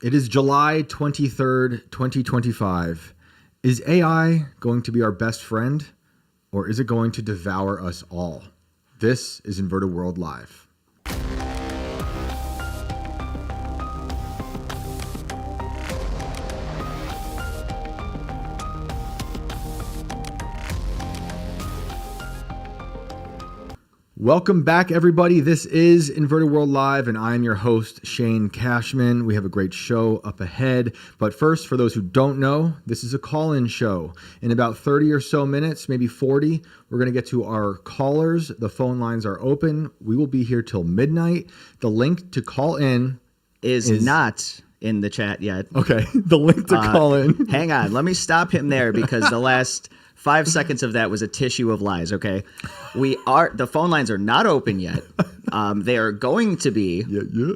It is July 23rd, 2025. Is AI going to be our best friend, or is it going to devour us all? This is Inverted World Live. Welcome back, everybody. This is Inverted World Live, and I'm your host, Shane Cashman. We have a great show up ahead. But first, for those who don't know, this is a call-in show. In about 30 or so minutes, maybe 40, we're going to get to our callers. The phone lines are open. We will be here till midnight. The link to call in is not in the chat yet. Okay, the link to call in. Hang on. Let me stop him there because the last 5 seconds of that was a tissue of lies, okay? The phone lines are not open yet. They are going to be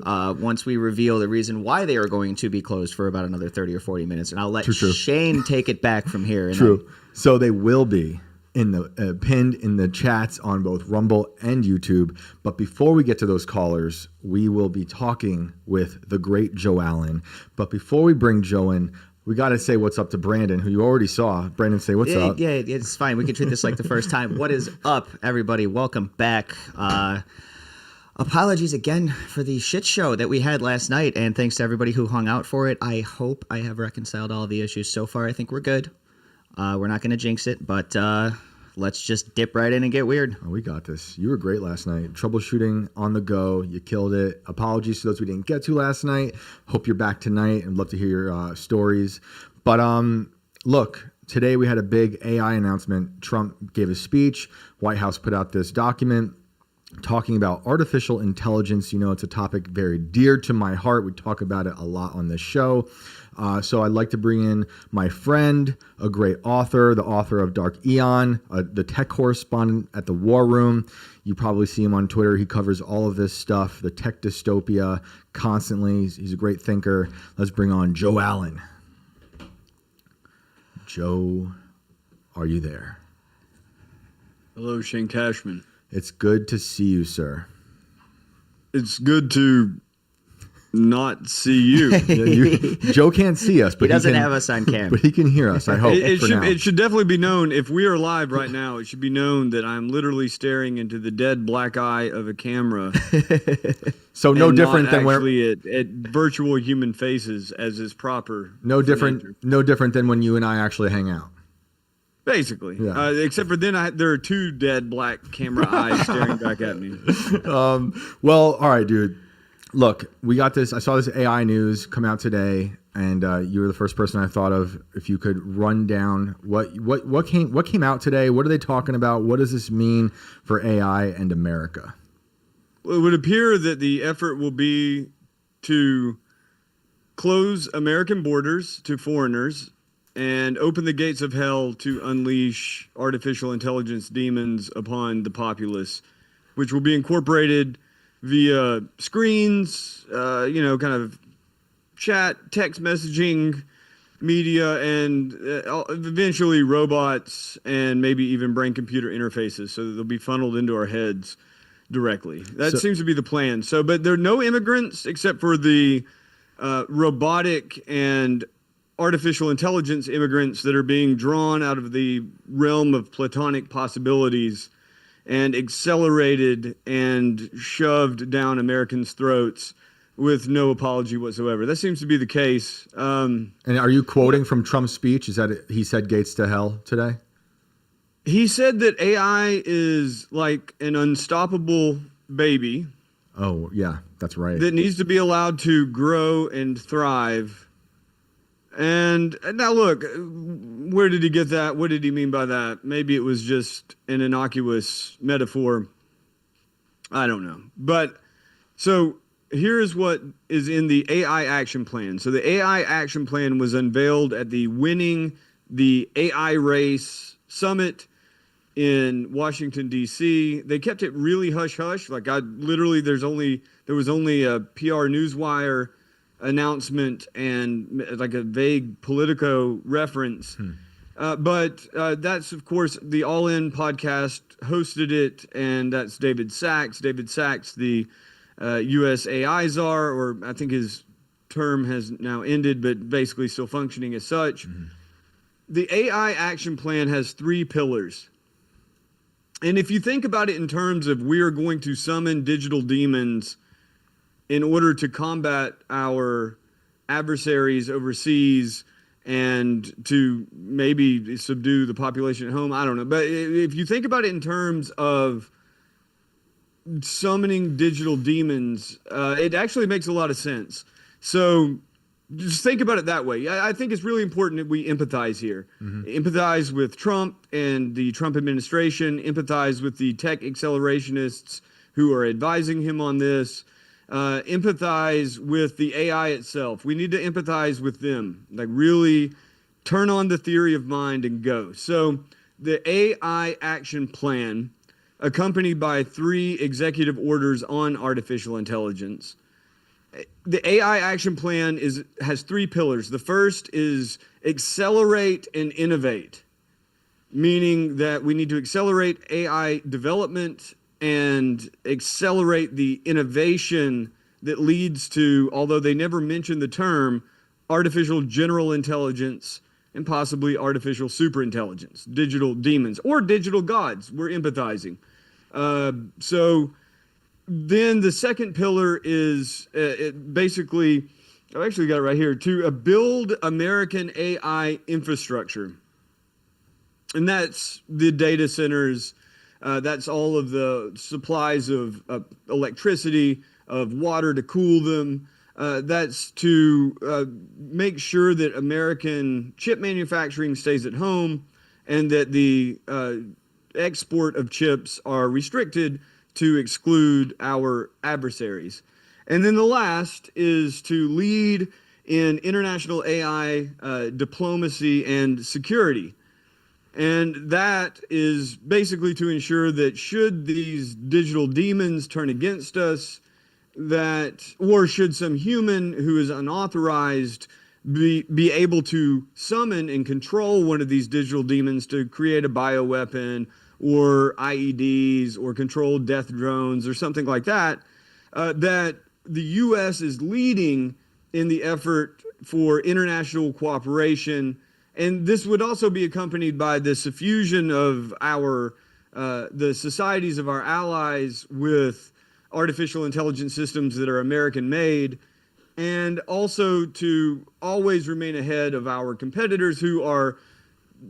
once we reveal the reason why they are going to be closed for about another 30 or 40 minutes. And I'll let Shane take it back from here. So they will be in the pinned in the chats on both Rumble and YouTube. But before we get to those callers, we will be talking with the great Joe Allen. But before we bring Joe in, we got to say what's up to Brandon, who you already saw. Brandon, say what's up. Yeah, it's fine. We can treat this like the first time. What is up, everybody? Welcome back. Apologies again for the shit show that we had last night, and thanks to everybody who hung out for it. I hope I have reconciled all the issues so far. I think we're good. We're not going to jinx it, but let's just dip right in and get weird. Oh, we got this. You were great last night. Troubleshooting on the go. You killed it. Apologies to those we didn't get to last night. Hope you're back tonight and love to hear your stories. But look, today we had a big AI announcement. Trump gave a speech. White House put out this document talking about artificial intelligence. You know, it's a topic very dear to my heart. We talk about it a lot on this show. So I'd like to bring in my friend, a great author, the author of Dark Eon, the tech correspondent at the War Room. You probably see him on Twitter. He covers all of this stuff, the tech dystopia, constantly. He's a great thinker. Let's bring on Joe Allen. Joe, are you there? Hello, Shane Cashman. It's good to see you, sir. It's good to not see you. Joe can't see us, but he doesn't have us on camera. But he can hear us, I hope. It should definitely be known, if we are live right now, it should be known that I'm literally staring into the dead black eye of a camera. So no different than at virtual human faces as is proper. No different than when you and I actually hang out. Basically, yeah. Except for then there are two dead black camera eyes staring back at me. Well, all right, dude. Look, we got this. I saw this AI news come out today, and you were the first person I thought of. If you could run down what came out today, what are they talking about? What does this mean for AI and America? Well, it would appear that the effort will be to close American borders to foreigners and open the gates of hell to unleash artificial intelligence demons upon the populace, which will be incorporated via screens, kind of chat, text messaging, media, and eventually robots and maybe even brain-computer interfaces, so that they'll be funneled into our heads directly. That seems to be the plan. But there are no immigrants except for the robotic and artificial intelligence immigrants that are being drawn out of the realm of platonic possibilities and accelerated and shoved down Americans' throats with no apology whatsoever. That seems to be the case. And are you quoting from Trump's speech? Is that he said gates to hell today? He said that AI is like an unstoppable baby. Oh, yeah, that's right. That needs to be allowed to grow and thrive. And now look, where did he get that? What did he mean by that? Maybe it was just an innocuous metaphor. I don't know. But so here is what is in the AI action plan. So the AI action plan was unveiled at the Winning the AI Race Summit in Washington, D.C. They kept it really hush-hush. Like there was only a PR Newswire announcement and like a vague Politico reference. But that's, of course, the All In podcast hosted it, and that's David Sachs. David Sachs, the US AI czar, or I think his term has now ended, but basically still functioning as such. The AI action plan has 3 pillars. And if you think about it in terms of we are going to summon digital demons in order to combat our adversaries overseas and to maybe subdue the population at home, I don't know. But if you think about it in terms of summoning digital demons, it actually makes a lot of sense. So just think about it that way. I think it's really important that we empathize here. Empathize with Trump and the Trump administration. Empathize with the tech accelerationists who are advising him on this. Empathize with the AI itself. We need to empathize with them. Like really turn on the theory of mind and go. So the AI action plan, accompanied by 3 executive orders on artificial intelligence. The AI action plan has 3 pillars. The first is accelerate and innovate, meaning that we need to accelerate AI development and accelerate the innovation that leads to, although they never mention the term, artificial general intelligence and possibly artificial superintelligence, digital demons or digital gods. We're empathizing. So then the second pillar is basically, I've actually got it right here, to build American AI infrastructure. And that's the data centers, that's all of the supplies of electricity, of water to cool them. That's to make sure that American chip manufacturing stays at home and that the export of chips are restricted to exclude our adversaries. And then the last is to lead in international AI diplomacy and security. And that is basically to ensure that should these digital demons turn against us, or should some human who is unauthorized be able to summon and control one of these digital demons to create a bioweapon or IEDs or controlled death drones or something like that, that the U.S. is leading in the effort for international cooperation. And this would also be accompanied by the suffusion of the societies of our allies with artificial intelligence systems that are American-made, and also to always remain ahead of our competitors who are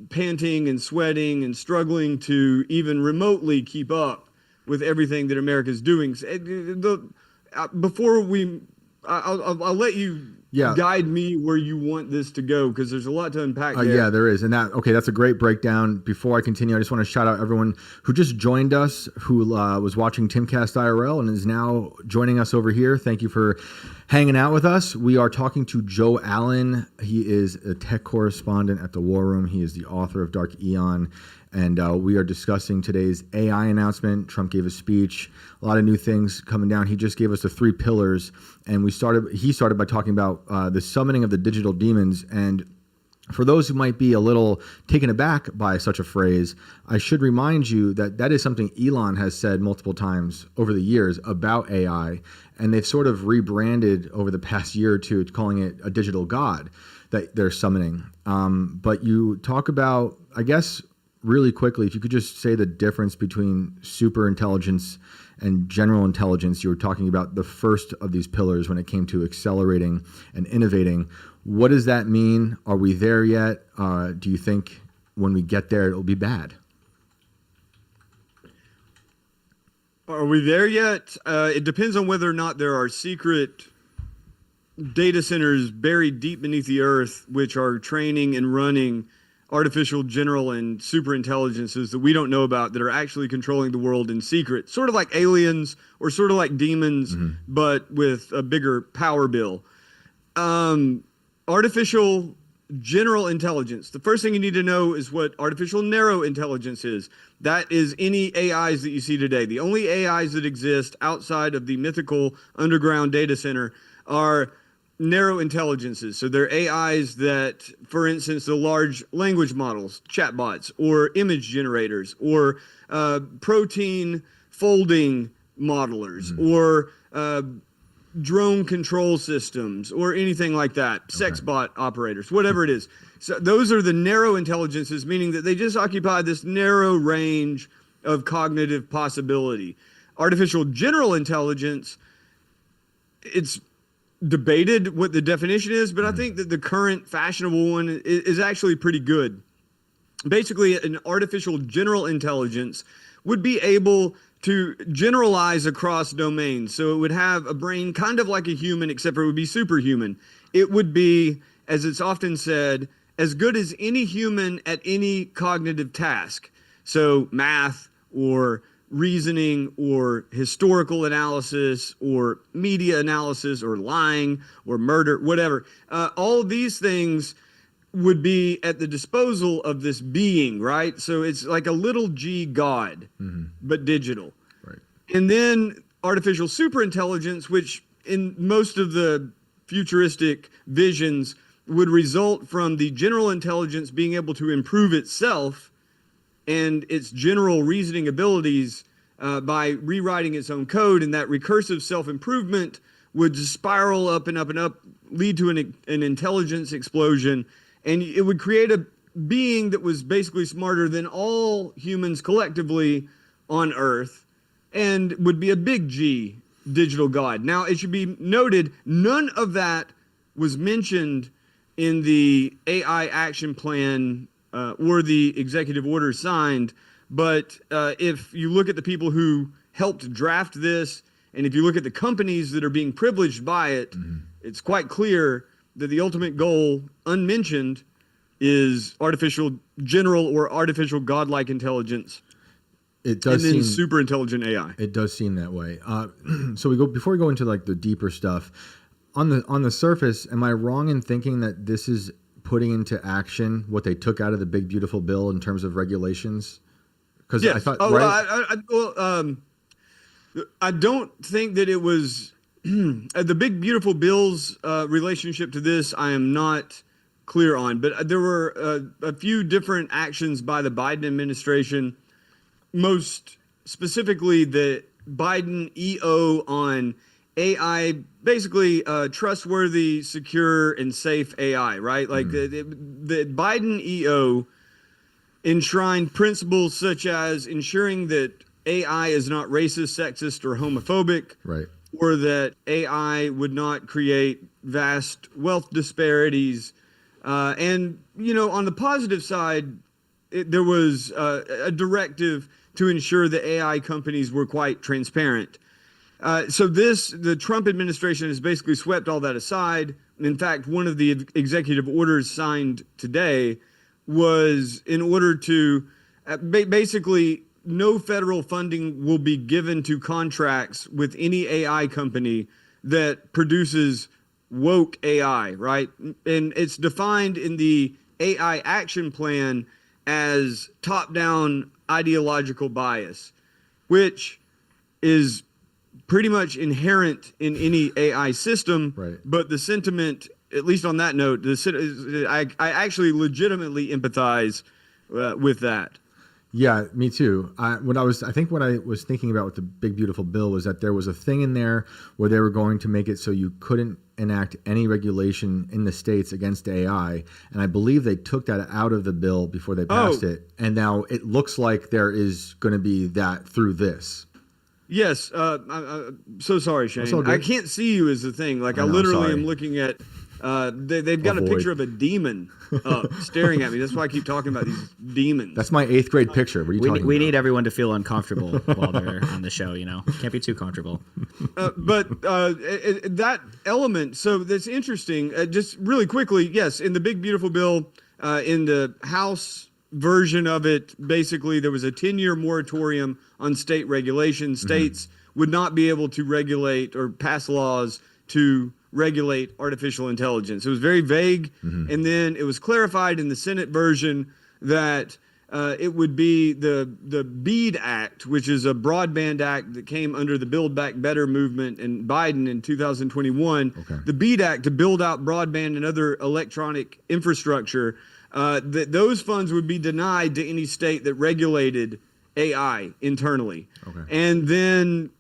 panting and sweating and struggling to even remotely keep up with everything that America's doing. I'll let you guide me where you want this to go, because there's a lot to unpack there. Yeah, there is. And that's a great breakdown. Before I continue, I just want to shout out everyone who just joined us, who was watching Timcast IRL and is now joining us over here. Thank you for hanging out with us. We are talking to Joe Allen. He is a tech correspondent at the War Room. He is the author of Dark Eon. And we are discussing today's AI announcement. Trump gave a speech, a lot of new things coming down. He just gave us the 3 pillars, and he started by talking about the summoning of the digital demons. And for those who might be a little taken aback by such a phrase, I should remind you that that is something Elon has said multiple times over the years about AI, and they've sort of rebranded over the past year or two, calling it a digital god that they're summoning. But you talk about, I guess, really quickly, if you could just say the difference between super intelligence and general intelligence. You were talking about the first of these pillars when it came to accelerating and innovating. What does that mean? Are we there yet? Do you think when we get there, it'll be bad? Are we there yet? It depends on whether or not there are secret data centers buried deep beneath the earth, which are training and running artificial general and super intelligences that we don't know about, that are actually controlling the world in secret, sort of like aliens or sort of like demons, but with a bigger power bill. Artificial general intelligence. The first thing you need to know is what artificial narrow intelligence is. That is any AIs that you see today. The only AIs that exist outside of the mythical underground data center are narrow intelligences. So they're AIs that, for instance, the large language models, chatbots, or image generators, or protein folding modelers, or drone control systems or anything like that, sex bot operators, whatever it is. So those are the narrow intelligences, meaning that they just occupy this narrow range of cognitive possibility. Artificial general intelligence, it's debated what the definition is, but I think that the current fashionable one is actually pretty good. Basically, an artificial general intelligence would be able to generalize across domains. So it would have a brain kind of like a human, except for it would be superhuman. It would be, as it's often said, as good as any human at any cognitive task. So math or reasoning or historical analysis or media analysis or lying or murder, whatever. All of these things would be at the disposal of this being, right? So it's like a little g God, but digital. Right. And then artificial superintelligence, which in most of the futuristic visions would result from the general intelligence being able to improve itself and its general reasoning abilities by rewriting its own code, and that recursive self-improvement would spiral up and up and up, lead to an intelligence explosion, and it would create a being that was basically smarter than all humans collectively on Earth, and would be a big G digital God. Now, it should be noted, none of that was mentioned in the AI action plan or the executive order signed. But if you look at the people who helped draft this, and if you look at the companies that are being privileged by it, it's quite clear that the ultimate goal, unmentioned, is artificial general or artificial godlike intelligence. It does and then seem super intelligent AI. It does seem that way. So before we go into like the deeper stuff, on the surface, am I wrong in thinking that this is putting into action what they took out of the big beautiful bill in terms of regulations? Because yes. I thought, I don't think that it was the big beautiful bill's relationship to this. I am not clear on, but there were a few different actions by the Biden administration, most specifically the Biden EO on AI, basically trustworthy, secure, and safe AI, right? Like the Biden EO enshrined principles such as ensuring that AI is not racist, sexist, or homophobic, right, or that AI would not create vast wealth disparities. And, you know, on the positive side, there was a directive to ensure that AI companies were quite transparent. So the Trump administration has basically swept all that aside. In fact, one of the executive orders signed today was in order to basically no federal funding will be given to contracts with any AI company that produces woke AI, right? And it's defined in the AI action plan as top-down ideological bias, which is pretty much inherent in any AI system. Right. But the sentiment, at least on that note, I actually legitimately empathize with that. Yeah, me too. What I was thinking about with the big beautiful bill was that there was a thing in there where they were going to make it so you couldn't enact any regulation in the states against AI, and I believe they took that out of the bill before they passed it, and now it looks like there is going to be that through this. Yes, I'm so sorry, Shane. I can't see you is the thing. Like I literally am looking at. They've got a picture of a demon staring at me. That's why I keep talking about these demons. That's my 8th grade picture. What are you talking about? We need everyone to feel uncomfortable while they're on the show, you know. Can't be too comfortable. But that element, so that's interesting. Just really quickly, yes, in the big beautiful bill, in the House version of it, basically there was a 10-year moratorium on state regulation. States would not be able to regulate or pass laws to regulate artificial intelligence. It was very vague, and then it was clarified in the Senate version that it would be the BEAD Act, which is a broadband act that came under the Build Back Better movement and Biden in 2021. Okay. The BEAD Act to build out broadband and other electronic infrastructure, that those funds would be denied to any state that regulated AI internally. Okay. And then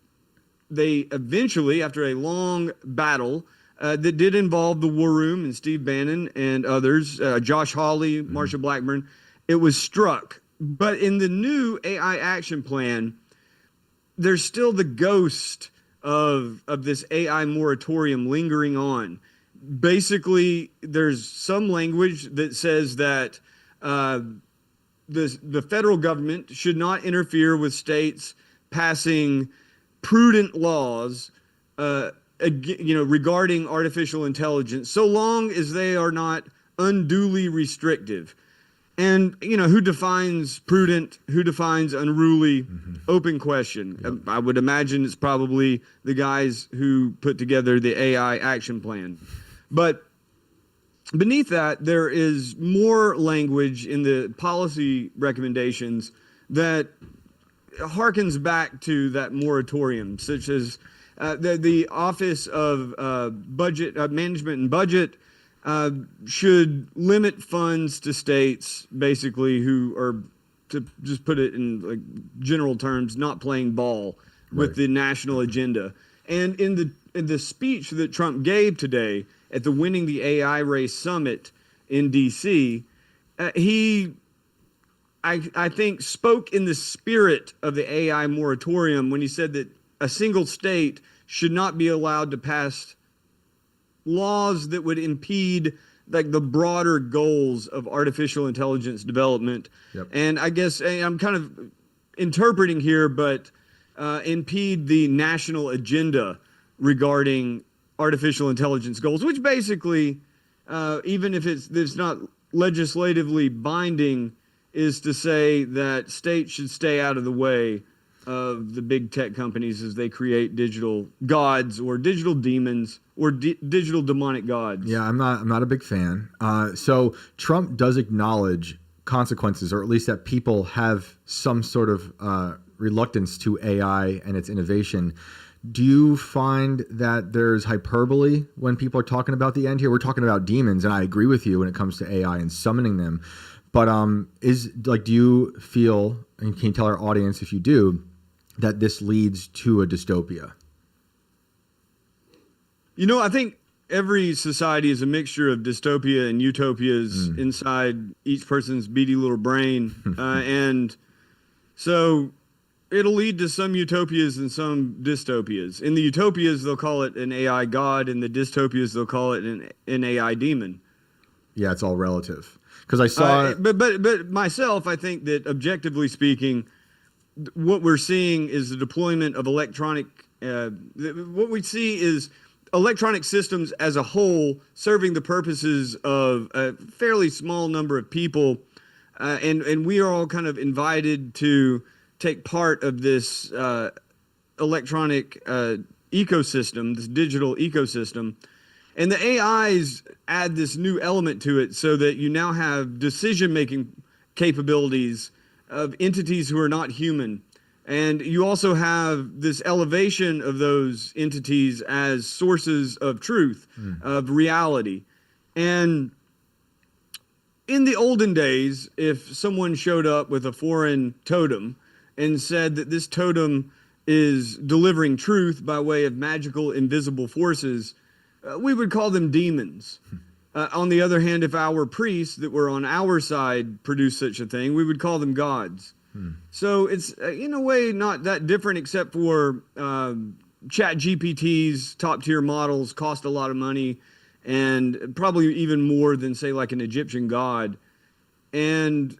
they eventually, after a long battle that did involve the War Room and Steve Bannon and others, Josh Hawley, Marsha Blackburn, it was struck. But in the new AI action plan, there's still the ghost of this AI moratorium lingering on. Basically, there's some language that says that the federal government should not interfere with states passing prudent laws, regarding artificial intelligence, so long as they are not unduly restrictive. And, who defines prudent, who defines unruly? Open question. Yep. I would imagine it's probably the guys who put together the AI action plan. But beneath that, there is more language in the policy recommendations that harkens back to that moratorium, such as the Office of Budget Management and Budget should limit funds to states, basically, who are, to just put it in like general terms, not playing ball with the national agenda. And in the speech that Trump gave today at the Winning the AI Race Summit in D.C., he, I think, spoke in the spirit of the AI moratorium when he said that a single state should not be allowed to pass laws that would impede like the broader goals of artificial intelligence development. Yep. And I guess I'm kind of interpreting here, but impede the national agenda regarding artificial intelligence goals, which basically, even if it's not legislatively binding, is to say that states should stay out of the way of the big tech companies as they create digital gods or digital demons or digital demonic gods. Yeah, I'm not a big fan. So Trump does acknowledge consequences, or at least that people have some sort of reluctance to AI and its innovation. Do you find that there's hyperbole when people are talking about the end here? We're talking about demons, and I agree with you when it comes to AI and summoning them. But do you feel, and can you tell our audience if you do, that this leads to a dystopia? I think every society is a mixture of dystopia and utopias inside each person's beady little brain. And so it'll lead to some utopias and some dystopias. In the utopias, they'll call it an AI god. In the dystopias, they'll call it an AI demon. Yeah, it's all relative. Because I saw... But myself, I think that objectively speaking, what we're seeing is the deployment of electronic... what we see is electronic systems as a whole serving the purposes of a fairly small number of people. And we are all kind of invited to take part of this electronic ecosystem, this digital ecosystem. And the AIs add this new element to it so that you now have decision-making capabilities of entities who are not human. And you also have this elevation of those entities as sources of truth, of reality. And in the olden days, if someone showed up with a foreign totem and said that this totem is delivering truth by way of magical, invisible forces, we would call them demons. On the other hand, if our priests that were on our side produced such a thing, we would call them gods. So it's, in a way, not that different, except for Chat GPT's top-tier models cost a lot of money, and probably even more than, say, like an Egyptian god. And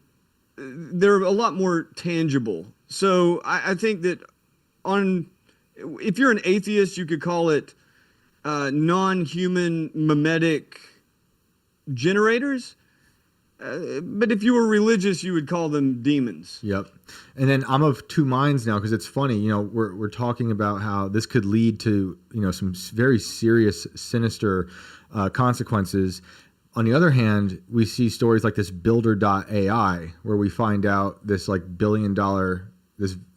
they're a lot more tangible. So I think that if you're an atheist, you could call it non-human mimetic generators. But if you were religious, you would call them demons. Yep. And then I'm of two minds now, because it's funny, we're talking about how this could lead to, some very serious, sinister consequences. On the other hand, we see stories like this Builder.ai, where we find out this like $1 billion,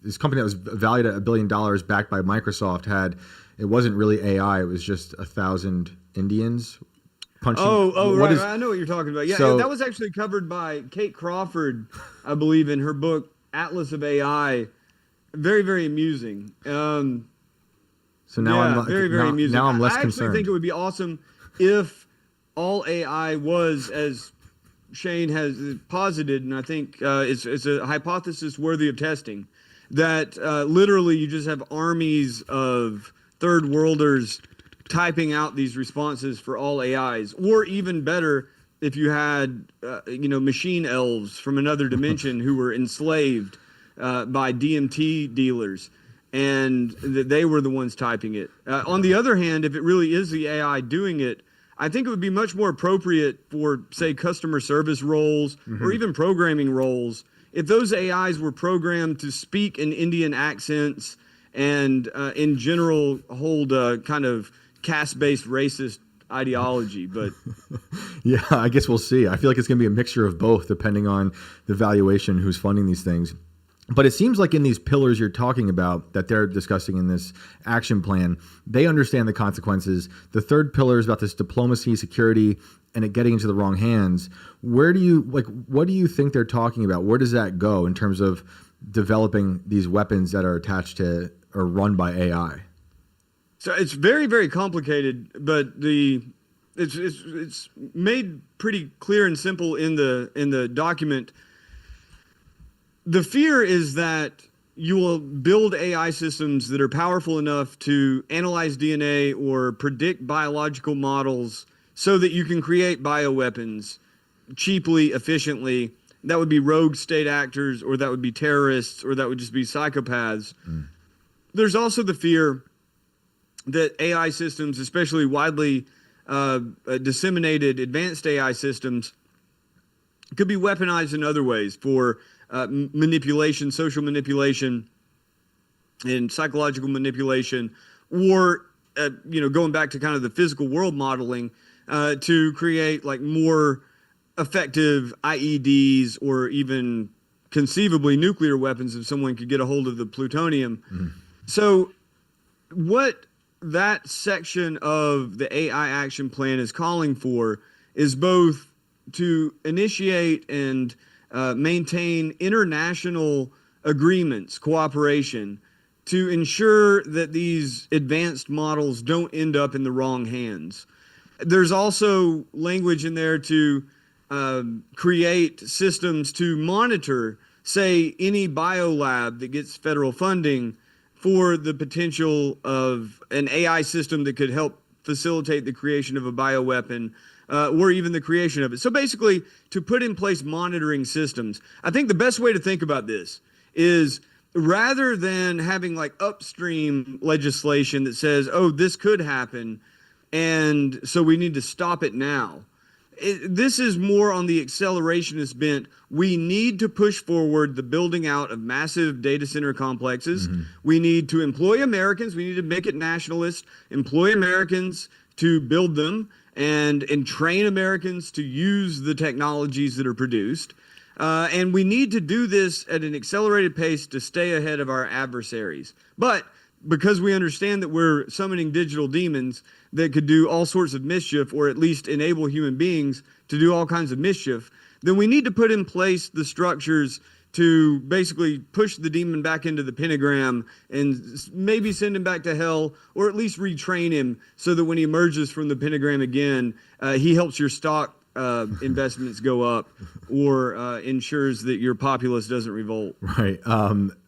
this company that was valued at $1 billion backed by Microsoft it wasn't really AI, it was just 1,000 Indians punching. Right. I know what you're talking about. Yeah, so, that was actually covered by Kate Crawford, I believe, in her book Atlas of AI. Very, very amusing. So now yeah, I'm like, very, very amusing. now I'm less I actually concerned. think it would be awesome if all AI was, as Shane has posited, and I think it's a hypothesis worthy of testing, that literally you just have armies of third worlders typing out these responses for all AIs, or even better, if you had machine elves from another dimension who were enslaved by DMT dealers, and they were the ones typing it. On the other hand, if it really is the AI doing it, I think it would be much more appropriate for, say, customer service roles or even programming roles if those AIs were programmed to speak in Indian accents and in general hold a kind of caste-based racist ideology. But yeah, I guess we'll see. I feel like it's going to be a mixture of both depending on the valuation, who's funding these things. But it seems like in these pillars you're talking about that they're discussing in this action plan, they understand the consequences. The third pillar is about this diplomacy, security, and it getting into the wrong hands. What do you think they're talking about? Where does that go in terms of developing these weapons that are attached to or run by AI? So it's very, very complicated, but it's made pretty clear and simple in the document. The fear is that you will build AI systems that are powerful enough to analyze DNA or predict biological models so that you can create bioweapons cheaply, efficiently. That would be rogue state actors, or that would be terrorists, or that would just be psychopaths. There's also the fear that AI systems, especially widely disseminated advanced AI systems, could be weaponized in other ways for manipulation, social manipulation, and psychological manipulation, or going back to kind of the physical world modeling to create like more effective IEDs or even conceivably nuclear weapons if someone could get a hold of the plutonium. So what that section of the AI action plan is calling for is both to initiate and maintain international agreements, cooperation, to ensure that these advanced models don't end up in the wrong hands. There's also language in there to create systems to monitor, say, any biolab that gets federal funding for the potential of an AI system that could help facilitate the creation of a bioweapon, or even the creation of it. So basically, to put in place monitoring systems. I think the best way to think about this is, rather than having like upstream legislation that says, oh, this could happen, and so we need to stop it now. This is more on the accelerationist bent. We need to push forward the building out of massive data center complexes. We need to employ Americans. We need to make it nationalist, employ Americans to build them, and train Americans to use the technologies that are produced. And we need to do this at an accelerated pace to stay ahead of our adversaries. But because we understand that we're summoning digital demons that could do all sorts of mischief, or at least enable human beings to do all kinds of mischief, then we need to put in place the structures to basically push the demon back into the pentagram and maybe send him back to hell, or at least retrain him so that when he emerges from the pentagram again, he helps your stock investments go up, or ensures that your populace doesn't revolt. Right.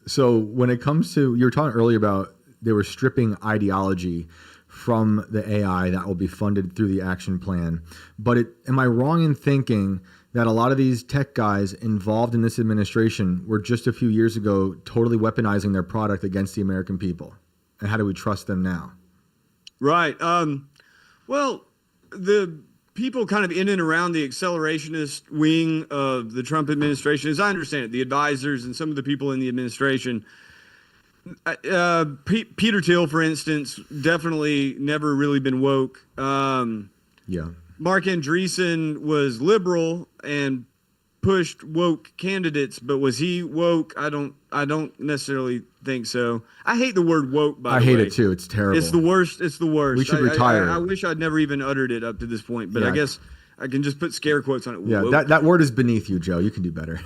So when it comes to, you were talking earlier about they were stripping ideology from the AI that will be funded through the action plan. But am I wrong in thinking that a lot of these tech guys involved in this administration were just a few years ago totally weaponizing their product against the American people? And how do we trust them now? Right. Well, the people kind of in and around the accelerationist wing of the Trump administration, as I understand it, the advisors and some of the people in the administration, Peter Thiel, for instance, definitely never really been woke. Yeah. Mark Andreessen was liberal and pushed woke candidates, but was he woke? I don't necessarily think so. I hate the word woke, by the way. I hate it too. It's terrible. It's the worst. It's the worst. We should retire. I wish I'd never even uttered it up to this point, but Yeah. I guess I can just put scare quotes on it. Yeah, Woke. that word is beneath you, Joe. You can do better.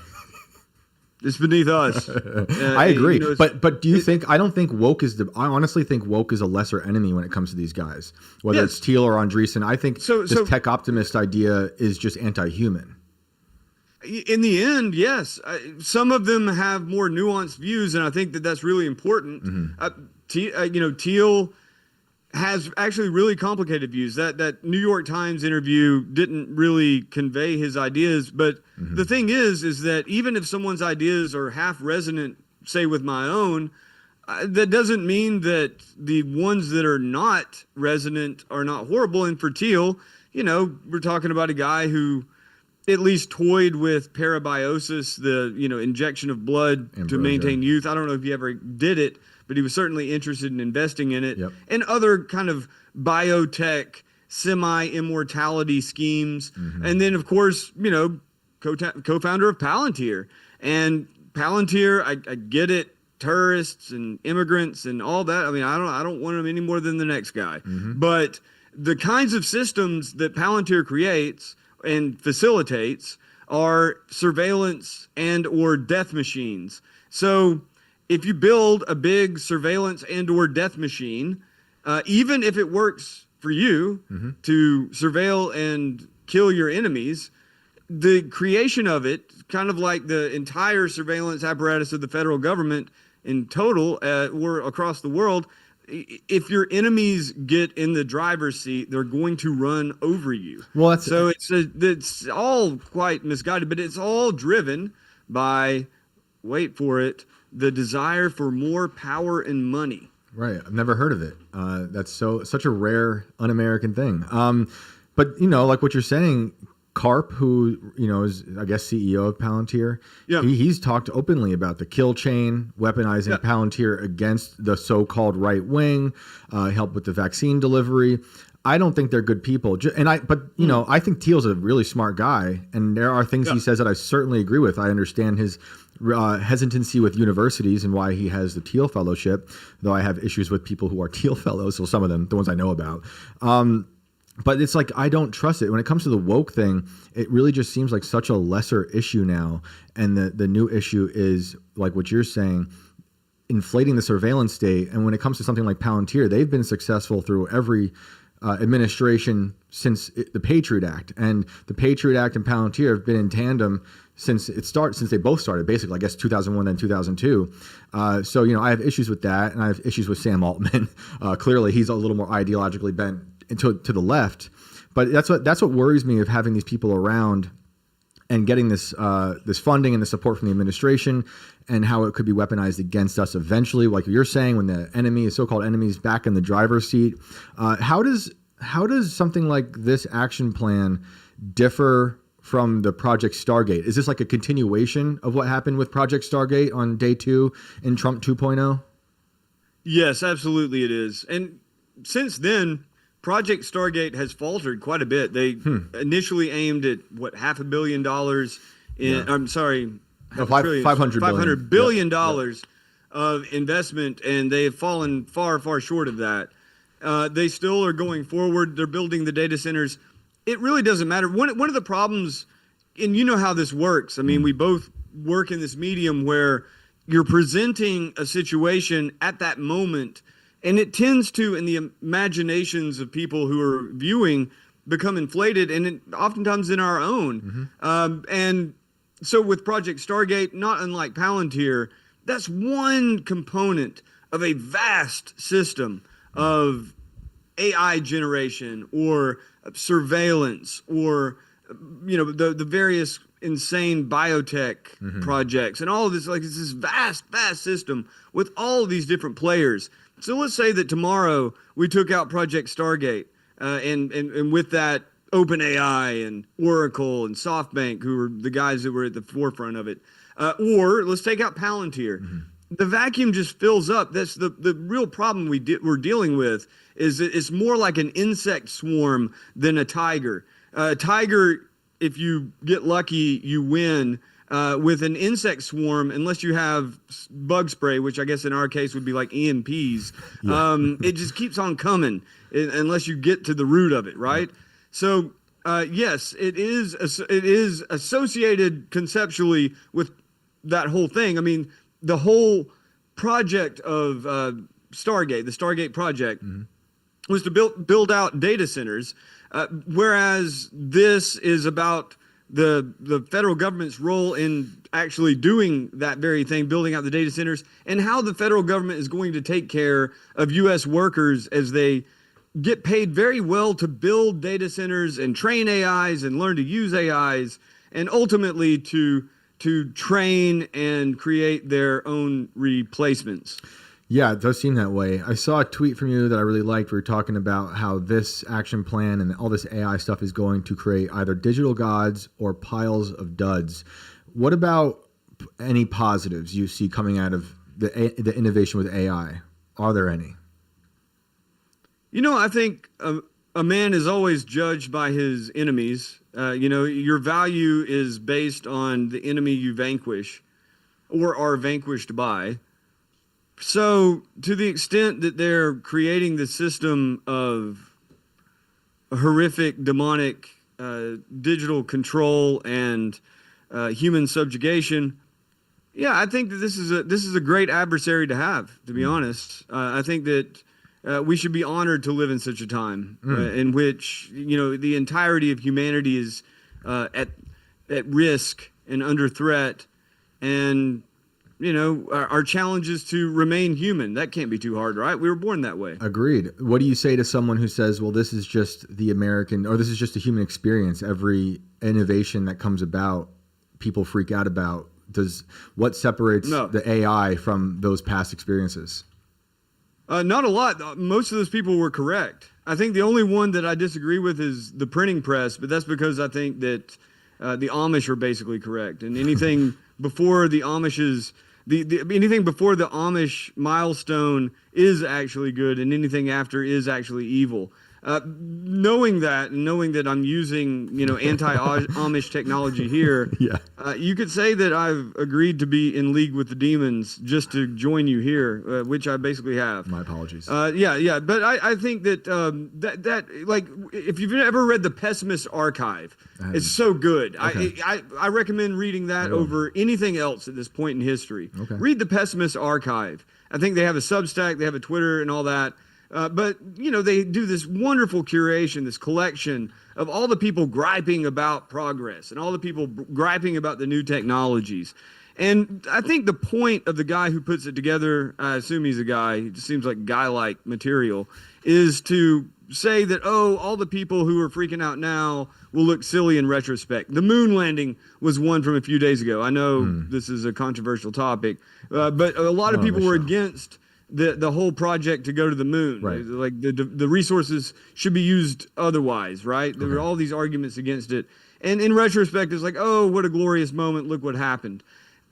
It's beneath us. I agree, you know, but do you think? I don't think woke is the. I honestly think woke is a lesser enemy when it comes to these guys, whether Yes. it's Teal or Andreessen. I think So- this tech optimist idea is just anti-human. in the end, yes, some of them have more nuanced views, and I think that that's really important. Teal has actually really complicated views. That New York Times interview didn't really convey his ideas, but the thing is that even if someone's ideas are half resonant, say with my own, that doesn't mean that the ones that are not resonant are not horrible. And for Teal, we're talking about a guy who at least toyed with parabiosis, the injection of blood to maintain youth. I don't know if he ever did it, but he was certainly interested in investing in it. Yep. And other kind of biotech semi-immortality schemes. And then, of course, co-founder of Palantir. And Palantir, I get it, tourists and immigrants and all that. I mean, I don't want them any more than the next guy. But the kinds of systems that Palantir creates and facilitates are surveillance and or death machines. So if you build a big surveillance and or death machine, even if it works for you to surveil and kill your enemies, the creation of it, kind of like the entire surveillance apparatus of the federal government in total or across the world, if your enemies get in the driver's seat, they're going to run over you. Well, it's all quite misguided, but it's all driven by, wait for it, the desire for more power and money. Right. I've never heard of it. That's such a rare un-American thing. But like what you're saying, Karp, who is I guess CEO of Palantir, he's talked openly about the kill chain, weaponizing Palantir against the so-called right wing, help with the vaccine delivery. I don't think they're good people, I think Teal's a really smart guy, and there are things he says that I certainly agree with. I understand his hesitancy with universities and why he has the Teal Fellowship, though I have issues with people who are Teal Fellows, so some of them, the ones I know about. But it's like, I don't trust it. When it comes to the woke thing, it really just seems like such a lesser issue now. And the new issue is, like what you're saying, inflating the surveillance state. And when it comes to something like Palantir, they've been successful through every administration since the Patriot Act. And the Patriot Act and Palantir have been in tandem since they both started, basically, I guess 2001, then 2002. So, I have issues with that, and I have issues with Sam Altman. Clearly, he's a little more ideologically bent to the left. But that's what worries me of having these people around and getting this funding and the support from the administration, and how it could be weaponized against us eventually. Like you're saying, when the so-called enemy is back in the driver's seat. How does something like this action plan differ from the Project Stargate? Is this like a continuation of what happened with Project Stargate on day 2 in Trump 2.0? Yes, absolutely it is. And since then, Project Stargate has faltered quite a bit. They initially aimed at $500 million $500 billion of investment, and they have fallen far, far short of that. They still are going forward. They're building the data centers. It really doesn't matter. One of the problems, and you know how this works. I mean, we both work in this medium where you're presenting a situation at that moment, and it tends to, in the imaginations of people who are viewing, become inflated, and oftentimes in our own. And so with Project Stargate, not unlike Palantir, that's one component of a vast system of AI generation or surveillance or the various insane biotech projects and all of this. Like, it's this vast system with all of these different players. So let's say that tomorrow we took out Project Stargate, and with that, OpenAI and Oracle and SoftBank, who were the guys that were at the forefront of it. Or let's take out Palantir. The vacuum just fills up. That's the real problem we're dealing with. Is it's more like an insect swarm than a tiger. A tiger, if you get lucky, you win. With an insect swarm, unless you have bug spray, which I guess in our case would be like EMPs, it just keeps on coming unless you get to the root of it, right? So yes, it is associated conceptually with that whole thing. I mean, the whole project of Stargate, the Stargate project, was to build out data centers, whereas this is about the federal government's role in actually doing that very thing, building out the data centers, and how the federal government is going to take care of U.S. workers as they get paid very well to build data centers and train AIs and learn to use AIs, and ultimately to train and create their own replacements. Yeah, it does seem that way. I saw a tweet from you that I really liked. We were talking about how this action plan and all this AI stuff is going to create either digital gods or piles of duds. What about any positives you see coming out of the innovation with AI? Are there any? You know, I think a man is always judged by his enemies. You know, your value is based on the enemy you vanquish or are vanquished by. So to the extent that they're creating the system of horrific, demonic, digital control and human subjugation, yeah, I think that this is a great adversary to have, to be honest. I think that we should be honored to live in such a time in which, you know, the entirety of humanity is at risk and under threat, and you know, our challenge is to remain human. That can't be too hard, right? We were born that way. Agreed. What do you say to someone who says, well, this is just the American, or this is just a human experience? Every innovation that comes about, people freak out about. What separates the AI from those past experiences? Not a lot. Most of those people were correct. I think the only one that I disagree with is the printing press, but that's because I think that the Amish are basically correct. And anything before the Amish's... anything before the Amish milestone is actually good, and anything after is actually evil. Knowing that, and knowing that I'm using, you know, anti-Amish technology here, you could say that I've agreed to be in league with the demons just to join you here, which I basically have. My apologies. Yeah, but I think that that like, if you've ever read the Pessimist Archive, it's so good. Okay. I recommend reading that over anything else at this point in history. Okay. Read the Pessimist Archive. I think they have a Substack, they have a Twitter, and all that. But, you know, they do this wonderful curation, this collection of all the people griping about progress and all the people griping about the new technologies. And I think the point of the guy who puts it together, I assume he's a guy, he just seems like guy-like material, is to say that, oh, all the people who are freaking out now will look silly in retrospect. The moon landing was one from a few days ago. I know this is a controversial topic, but a lot of people were against the whole project to go to the moon. Right. Like the resources should be used otherwise, right? There were all these arguments against it. And in retrospect, it's like, oh, what a glorious moment. Look what happened.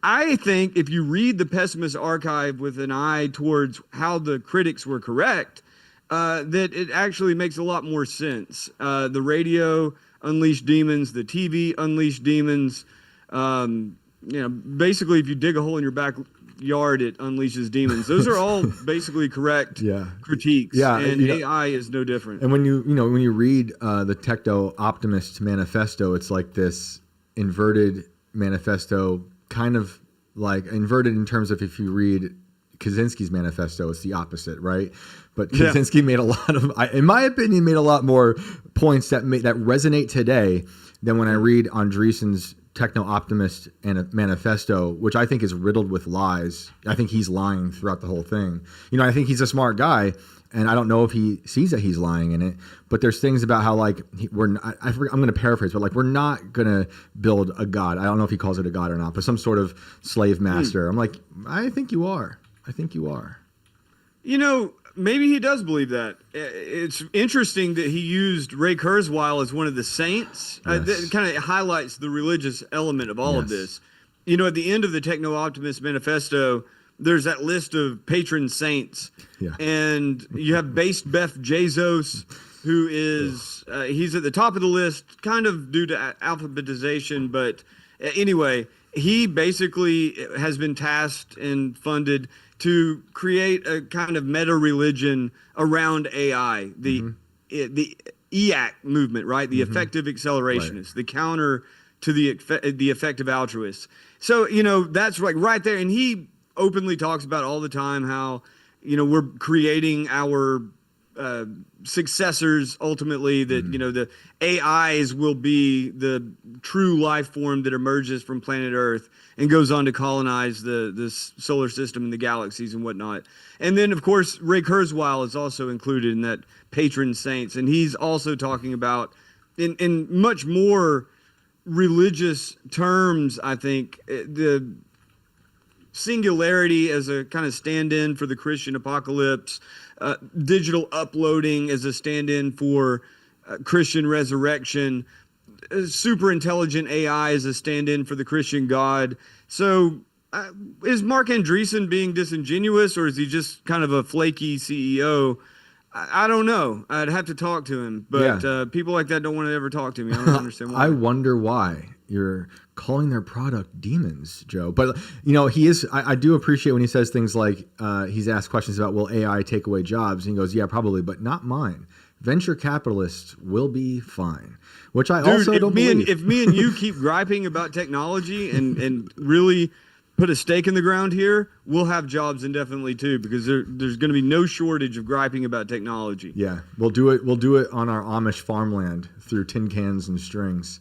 I think if you read the Pessimist Archive with an eye towards how the critics were correct, that it actually makes a lot more sense. The radio unleashed demons, the TV unleashed demons. You know, basically, if you dig a hole in your backyard, it unleashes demons. Those are all basically correct critiques. Yeah, and AI is no different. And when you read the Techno Optimist Manifesto, it's like this inverted manifesto, kind of like inverted in terms of, if you read Kaczynski's manifesto, it's the opposite, right? But Kaczynski made a lot of, in my opinion, made a lot more points that resonate today than when I read Andreessen's Techno-Optimist and manifesto, which I think is riddled with lies. I think he's lying throughout the whole thing. You know, I think he's a smart guy, and I don't know if he sees that he's lying in it, but there's things about how, like, I'm going to paraphrase, but like, we're not going to build a god. I don't know if he calls it a god or not, but some sort of slave master. I'm like, I think you are. I think you are. You know, maybe he does believe that. It's interesting that he used Ray Kurzweil as one of the saints. That kind of highlights the religious element of all of this. You know, at the end of the Techno-Optimist Manifesto, there's that list of patron saints. Yeah. And you have Based Beth Jesus, who is, he's at the top of the list, kind of due to alphabetization. But anyway, he basically has been tasked and funded to create a kind of meta-religion around AI, the EAC movement, right? The effective accelerationists, the counter to the effective altruists. So, that's like right there. And he openly talks about all the time how, we're creating our successors ultimately, that, the AIs will be the true life form that emerges from planet Earth and goes on to colonize the solar system and the galaxies and whatnot. And then, of course, Ray Kurzweil is also included in that patron saints. And he's also talking about, in much more religious terms, I think, the singularity as a kind of stand-in for the Christian apocalypse, digital uploading as a stand-in for Christian resurrection, super intelligent AI as a stand-in for the Christian God. So is Mark Andreessen being disingenuous, or is he just kind of a flaky CEO? I don't know. I'd have to talk to him, but people like that don't want to ever talk to me. I don't understand why. I wonder why you're calling their product demons, Joe. But he is. I do appreciate when he says things like he's asked questions about, will AI take away jobs, and he goes, yeah, probably, but not mine. Venture capitalists will be fine, which I also don't believe. If me and you keep griping about technology and really put a stake in the ground here, we'll have jobs indefinitely too, because there's going to be no shortage of griping about technology. Yeah, we'll do it. We'll do it on our Amish farmland through tin cans and strings.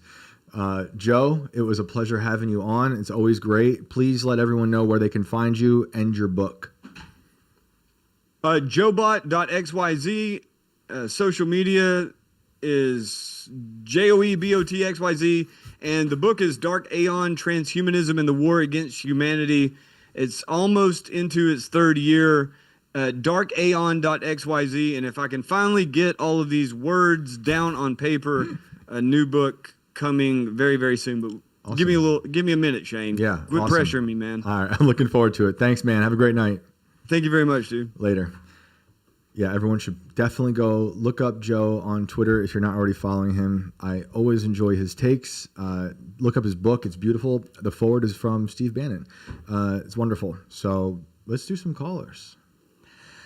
Joe, it was a pleasure having you on. It's always great. Please let everyone know where they can find you and your book. Joebot.xyz. Social media is JOEBOTXYZ. And the book is Dark Aeon, Transhumanism and the War Against Humanity. It's almost into its third year. Darkaeon.xyz. And if I can finally get all of these words down on paper, a new book coming very, very soon. But awesome. Give me a minute, Shane. Yeah. Quit pressuring me, man. All right. I'm looking forward to it. Thanks, man. Have a great night. Thank you very much, dude. Later. Yeah, everyone should definitely go look up Joe on Twitter if you're not already following him. I always enjoy his takes. Look up his book. It's beautiful. The forward is from Steve Bannon. It's wonderful. So let's do some callers,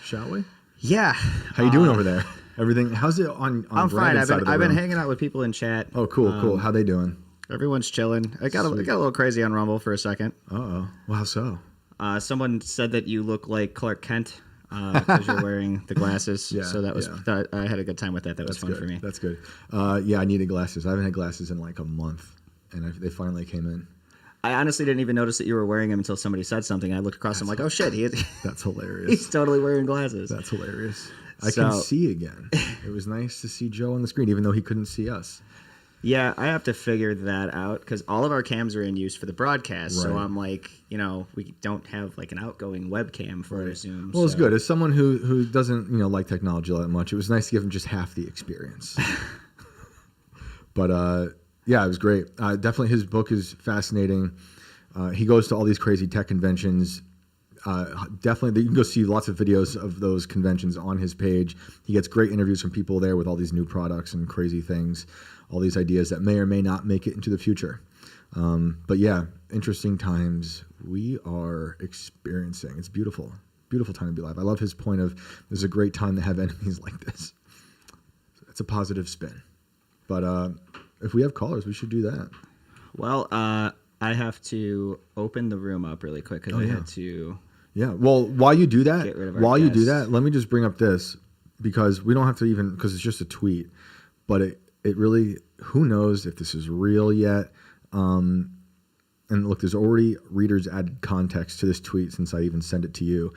shall we? Yeah. How you doing over there? Everything? How's it on I'm fine. Brandon's I've been hanging out with people in chat. Oh, cool. How they doing? Everyone's chilling. It got a little crazy on Rumble for a second. Uh-oh. Well, how so? Someone said that you look like Clark Kent. Because you're wearing the glasses. Yeah, so that was I had a good time with that. That was fun for me. That's good. Yeah, I needed glasses. I haven't had glasses in like a month, and they finally came in. I honestly didn't even notice that you were wearing them until somebody said something. I looked across. I'm like, oh shit, that's hilarious. He's totally wearing glasses. That's hilarious. I can see again. It was nice to see Joe on the screen, even though he couldn't see us. Yeah, I have to figure that out because all of our cams are in use for the broadcast. Right. So I'm like, we don't have like an outgoing webcam for our Zoom. Well, it's good. As someone who doesn't like technology all that much, it was nice to give him just half the experience. But yeah, it was great. Definitely, his book is fascinating. He goes to all these crazy tech conventions. Definitely, you can go see lots of videos of those conventions on his page. He gets great interviews from people there with all these new products and crazy things, all these ideas that may or may not make it into the future. But yeah, interesting times we are experiencing. It's beautiful. Beautiful time to be alive. I love his point of there's a great time to have enemies like this. It's a positive spin. But if we have callers, we should do that. Well, I have to open the room up really quick because I had to. Yeah. Well, while you do that, you do that, let me just bring up this because we don't have to even because it's just a tweet, but it really, who knows if this is real yet. And look, there's already readers added context to this tweet since I even sent it to you.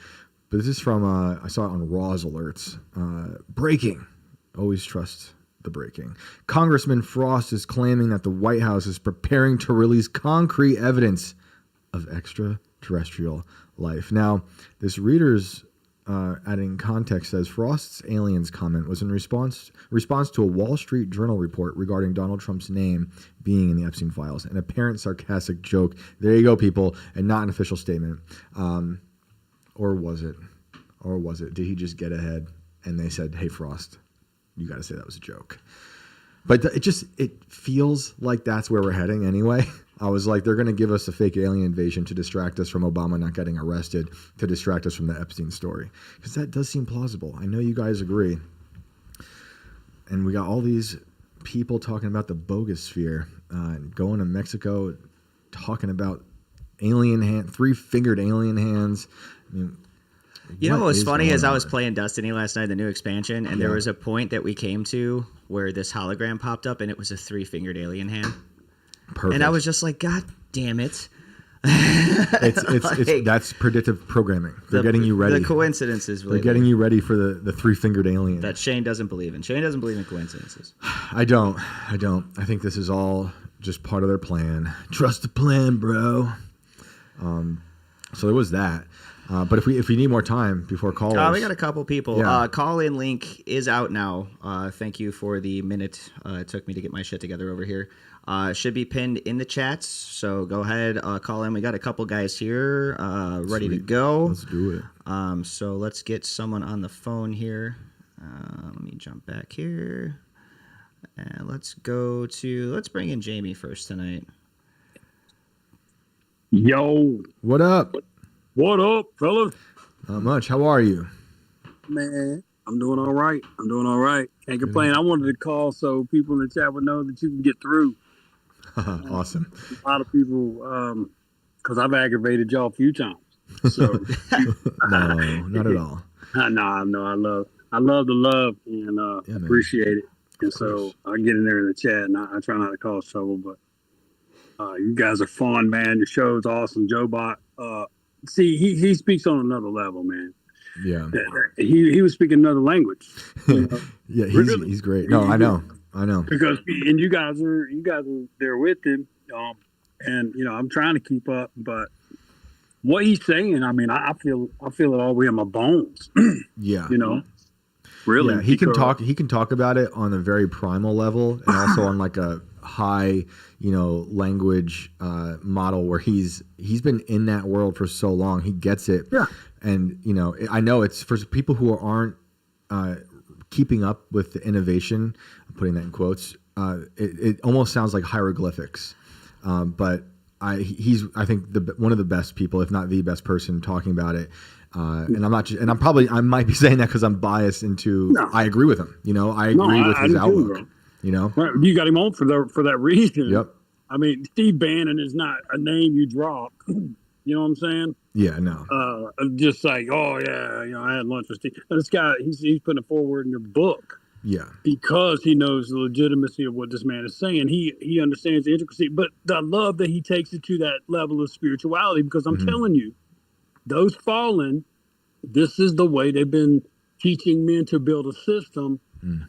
But this is from, I saw it on Raw's alerts. Breaking. Always trust the breaking. Congressman Frost is claiming that the White House is preparing to release concrete evidence of extraterrestrial life. Now, this reader's adding context says Frost's aliens comment was in response to a Wall Street Journal report regarding Donald Trump's name being in the Epstein files. An apparent sarcastic joke. There you go, people, and not an official statement. Or was it? Or was it? Did he just get ahead and they said, "Hey, Frost, you got to say that was a joke"? But it feels like that's where we're heading anyway. I was like, they're going to give us a fake alien invasion to distract us from Obama not getting arrested, to distract us from the Epstein story. Because that does seem plausible. I know you guys agree. And we got all these people talking about the bogosphere, going to Mexico, talking about alien hand, 3-fingered alien hands. I mean, You know what was funny is I was on? playing Destiny last night, the new expansion, and there was a point that we came to where this hologram popped up, and it was a 3-fingered alien hand. Perfect. And I was just like, God damn it. It's that's predictive programming. They're getting you ready. The coincidences. They're getting you ready for the 3-fingered alien. That Shane doesn't believe in. Shane doesn't believe in coincidences. I don't. I think this is all just part of their plan. Trust the plan, bro. So there was that. But if we need more time before callers, We got a couple people. Yeah. Call-in link is out now. Thank you for the minute it took me to get my shit together over here. Should be pinned in the chats. So go ahead, call in. We got a couple guys here ready to go. let's do it. So let's get someone on the phone here. Let me jump back here. And let's bring in Jamie first tonight. Yo, What up? what up, fellas? Not much. How are you? Man, I'm doing all right. Can't complain. I wanted to call so people in the chat would know that you can get through. Awesome. A lot of people, because I've aggravated y'all a few times. So, No, not at all. no, I love the love and man. appreciate it. And so I get in there in the chat and I try not to cause trouble, but you guys are fun, man. Your show's awesome. Joe Bot, see, he speaks on another level, man. Yeah. He was speaking another language. You know? Yeah, Really? he's great. No, I know. Because and you guys are there with him, and I'm trying to keep up, but what he's saying, I mean, I feel it all the way in my bones. Yeah. Really. Yeah, he can talk about it on a very primal level and also on like a high, language model where he's been in that world for so long. He gets it. Yeah. And, I know it's for people who aren't keeping up with the innovation, I'm putting that in quotes, it almost sounds like hieroglyphics. But he's, I think, one of the best people, if not the best person talking about it. And I might be saying that because I'm biased into, I agree with him. I agree with his outlook. Right. You got him on for that reason. Yep. I mean, Steve Bannon is not a name you drop. You know what I'm saying? Yeah, no. Just like, oh yeah, I had lunch with Steve. And this guy, he's putting it forward in your book. Yeah. Because he knows the legitimacy of what this man is saying. He understands the intricacy. But I love that he takes it to that level of spirituality, because I'm telling you, those fallen, this is the way they've been teaching men to build a system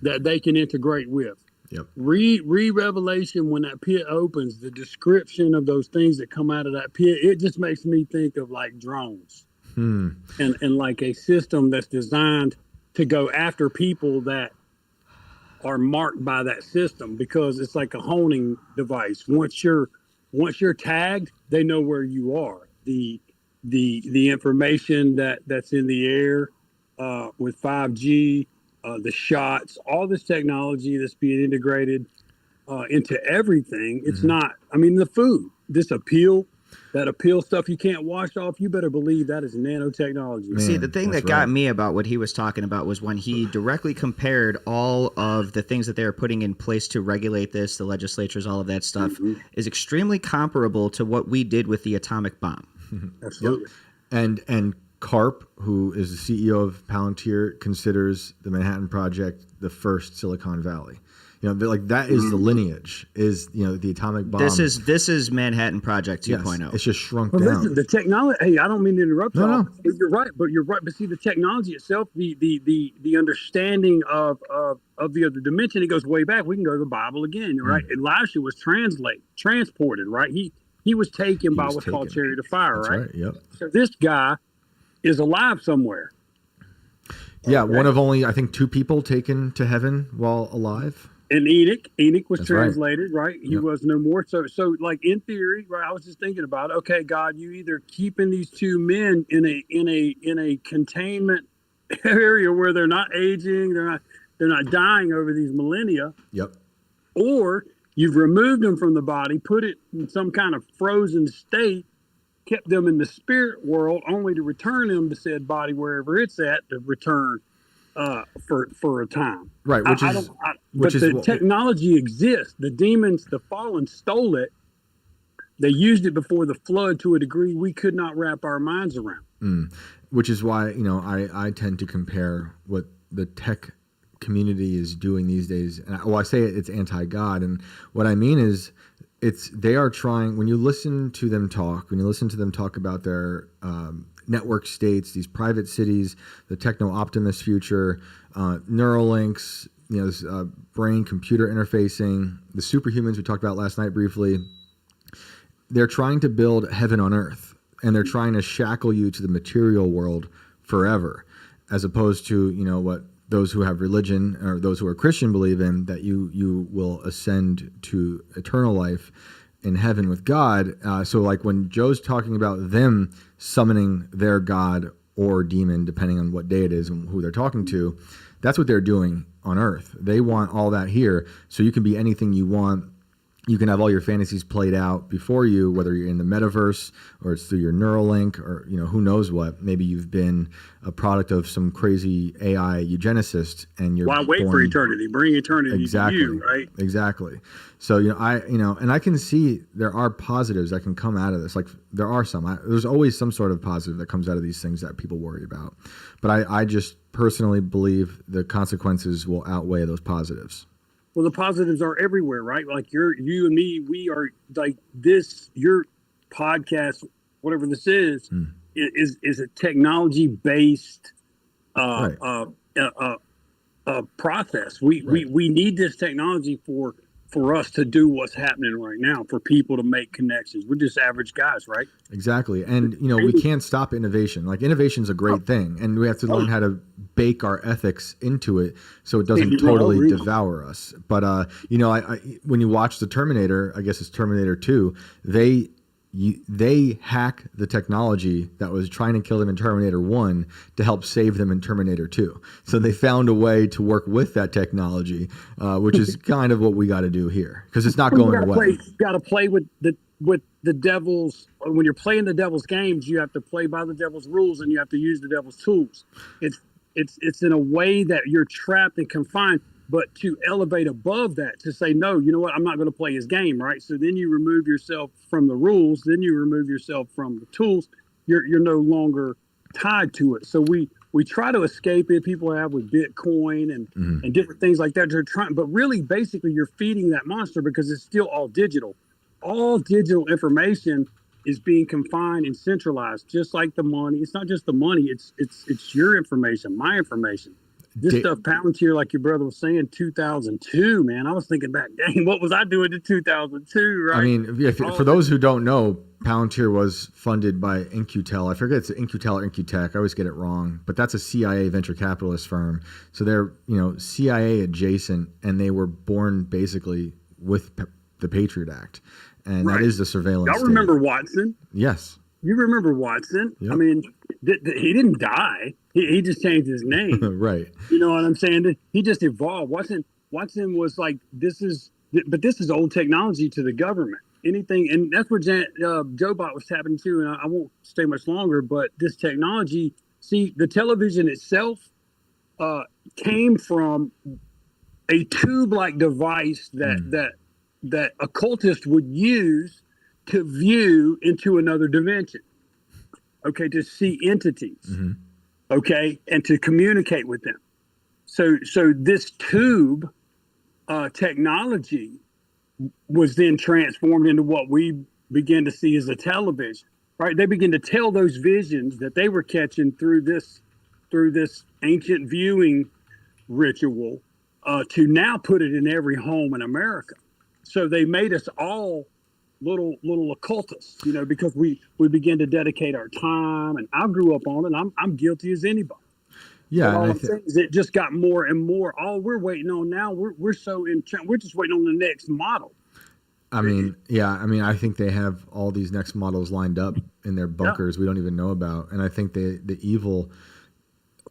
that they can integrate with. Yep. Read Revelation when that pit opens, the description of those things that come out of that pit, it just makes me think of like drones and like a system that's designed to go after people that are marked by that system, because it's like a honing device. Once you're tagged, they know where you are. The information that's in the air with 5G, the shots, all this technology that's being integrated into everything. It's not, I mean, the food, that appeal stuff you can't wash off, you better believe that is nanotechnology. Man, See, the thing that got me about what he was talking about was when he directly compared all of the things that they were putting in place to regulate this, the legislatures, all of that stuff, is extremely comparable to what we did with the atomic bomb. Absolutely. And Karp, who is the CEO of Palantir, considers the Manhattan Project the first Silicon Valley. Like that is the lineage. Is the atomic bomb. This is Manhattan Project 2.0. Yes, it's just shrunk Well, down. listen, the technology. Hey, I don't mean to interrupt. No. You're right. But see, the technology itself, the understanding of the other dimension, it goes way back. We can go to the Bible again, right? Elisha was transported, right? He was taken by what's called chariot of fire, That's right. Yep. So this guy is alive somewhere. Yeah, one of only, I think, 2 people taken to heaven while alive. And Enoch was That's translated, right? He was no more. So like in theory, right? I was just thinking about, okay, God, you either keeping these 2 men in a containment area where they're not aging, they're not dying over these millennia. Yep. Or you've removed them from the body, put it in some kind of frozen state, kept them in the spirit world, only to return them to said body wherever it's at, to return for a time. Right, but the technology exists. The demons, the fallen, stole it They used it before the flood to a degree we could not wrap our minds around. Which is why, I tend to compare what the tech community is doing these days. And I say it's anti-God. And what I mean is they are trying, when you listen to them talk about their network states, these private cities, the techno-optimist future, Neuralinks, this brain-computer interfacing, the superhumans we talked about last night briefly, they're trying to build heaven on earth, and they're trying to shackle you to the material world forever, as opposed to, what those who have religion or those who are Christian believe in, that you will ascend to eternal life in heaven with God. So like when Joe's talking about them summoning their God or demon, depending on what day it is and who they're talking to, that's what they're doing on earth. They want all that here. So you can be anything you want. You can have all your fantasies played out before you, whether you're in the metaverse or it's through your Neuralink or, who knows what. Maybe you've been a product of some crazy AI eugenicist and you're Why wait for eternity? Bring eternity to you, right? Exactly. So, and I can see there are positives that can come out of this. Like there are some, there's always some sort of positive that comes out of these things that people worry about. But I just personally believe the consequences will outweigh those positives. Well, the positives are everywhere, right? Like you and me, we are like this. Your podcast, whatever this is a technology based process. We need this technology for us to do what's happening right now, for people to make connections. We're just average guys, right? Exactly. And, we can't stop innovation. Like innovation is a great thing. And we have to learn how to bake our ethics into it so it doesn't totally devour us. But, when you watch the Terminator, I guess it's Terminator 2, they hack the technology that was trying to kill them in Terminator 1 to help save them in Terminator 2. So they found a way to work with that technology, which is kind of what we got to do here, because it's not going away. You got to play with the devil's. When you're playing the devil's games, you have to play by the devil's rules and you have to use the devil's tools. It's in a way that you're trapped and confined. But to elevate above that, to say, no, you know what, I'm not going to play his game, right? So then you remove yourself from the rules, then you remove yourself from the tools. You're no longer tied to it. So we try to escape it. People have with Bitcoin and different things like that. They're trying, but really, basically, you're feeding that monster because it's still all digital. All digital information is being confined and centralized, just like the money. It's not just the money. It's your information, my information. This stuff, Palantir, like your brother was saying, 2002, man. I was thinking back, dang, what was I doing in 2002, right? I mean, for those who don't know, Palantir was funded by In-Q-Tel. I forget it's In-Q-Tel or In-Q-Tech. I always get it wrong. But that's a CIA venture capitalist firm. So they're, CIA adjacent, and they were born basidly with the Patriot Act. And that is the surveillance Y'all remember Watson? Yes. You remember Watson? Yep. I mean, he didn't die. He just changed his name. Right. You know what I'm saying? He just evolved. Watson was like, this is old technology to the government. Anything, and that's what Joe Bot was tapping into, and I won't stay much longer, but this technology, see, the television itself came from a tube-like device that occultists would use to view into another dimension, okay, to see entities, okay, and to communicate with them. So this tube technology was then transformed into what we begin to see as a television, right? They begin to tell those visions that they were catching through this ancient viewing ritual to now put it in every home in America. So they made us all little occultists, because we begin to dedicate our time, and I grew up on it. I'm guilty as anybody. Yeah, but all I'm saying is it just got more and more. All we're waiting on now, we're so we're just waiting on the next model. I think they have all these next models lined up in their bunkers we don't even know about, and I think the evil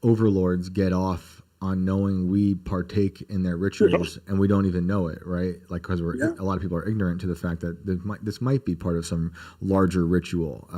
overlords get off on knowing we partake in their rituals and we don't even know it, right? Like, because a lot of people are ignorant to the fact that this might be part of some larger ritual.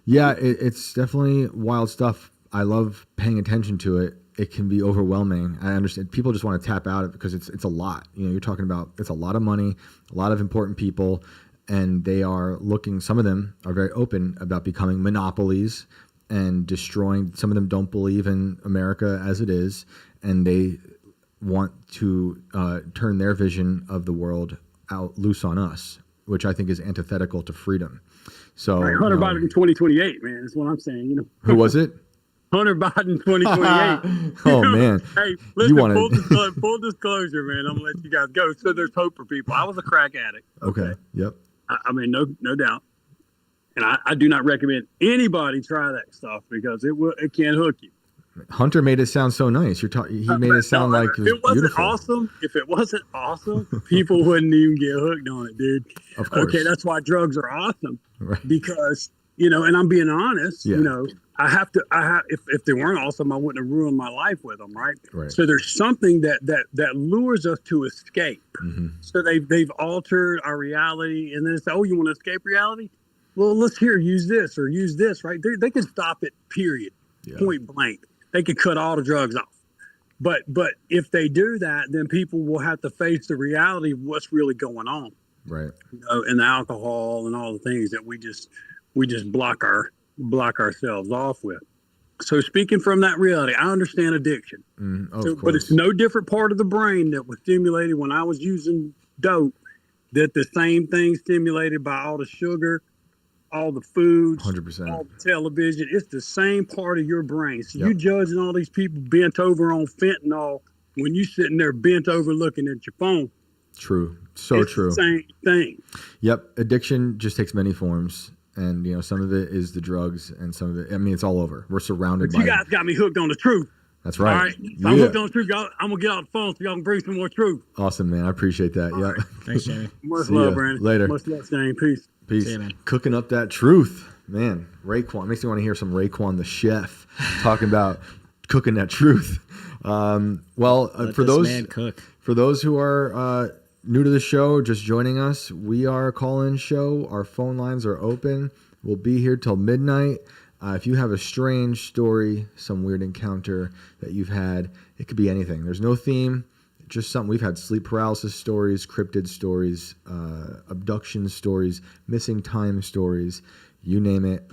It's definitely wild stuff. I love paying attention to it. It can be overwhelming. I understand people just want to tap out because it's a lot. You're talking about, it's a lot of money, a lot of important people, and they are looking. Some of them are very open about becoming monopolies and destroying. Some of them don't believe in America as it is, and they want to turn their vision of the world out loose on us, which I think is antithetical to freedom. So right, Hunter Biden 2028, man. That's what I'm saying. You know, who was it? Hunter Biden 2028. Oh man! Hey, listen, wanted... full disclosure, man. I'm gonna let you guys go. So there's hope for people. I was a crack addict. Okay. Yep. I mean, no doubt. And I do not recommend anybody try that stuff because it can hook you. Hunter made it sound so nice. He made it sound like it was beautiful. If it wasn't awesome, people wouldn't even get hooked on it, dude. Of course. Okay, that's why drugs are awesome. Right. Because, you know, and I'm being honest, yeah. you know, if they weren't awesome, I wouldn't have ruined my life with them, right? Right. So there's something that lures us to escape. Mm-hmm. So they've altered our reality, and then it's, oh, you want to escape reality? Well, let's use this or use this, right? They can stop it, period, point blank. They could cut all the drugs off. But if they do that, then people will have to face the reality of what's really going on. Right. You know, and the alcohol and all the things that we just block ourselves off with. So speaking from that reality, I understand addiction. But it's no different part of the brain that was stimulated when I was using dope, that the same thing stimulated by all the sugar, all the foods, 100%. All the television. It's the same part of your brain. So you judging all these people bent over on fentanyl when you sitting there bent over looking at your phone. True. So it's true. The same thing. Yep. Addiction just takes many forms. And, you know, some of it is the drugs and some of it, I mean, it's all over. We're surrounded by you guys got me hooked on the truth. That's right. All right. So I'm hooked on the truth. I'm going to get off the phone so y'all can bring some more truth. Awesome, man. I appreciate that. Yeah. Right. Thanks, Jamie. Much love, Brandon. Later. Much love, Shane. Peace. Peace. See you, man. Cooking up that truth. Man, Raekwon. Makes me want to hear some Raekwon the chef talking about cooking that truth. For those who are new to the show, just joining us, we are Callin Show. Our phone lines are open. We'll be here till midnight. If you have a strange story, some weird encounter that you've had, it could be anything. There's no theme. Just something. We've had sleep paralysis stories, cryptid stories, abduction stories, missing time stories. You name it.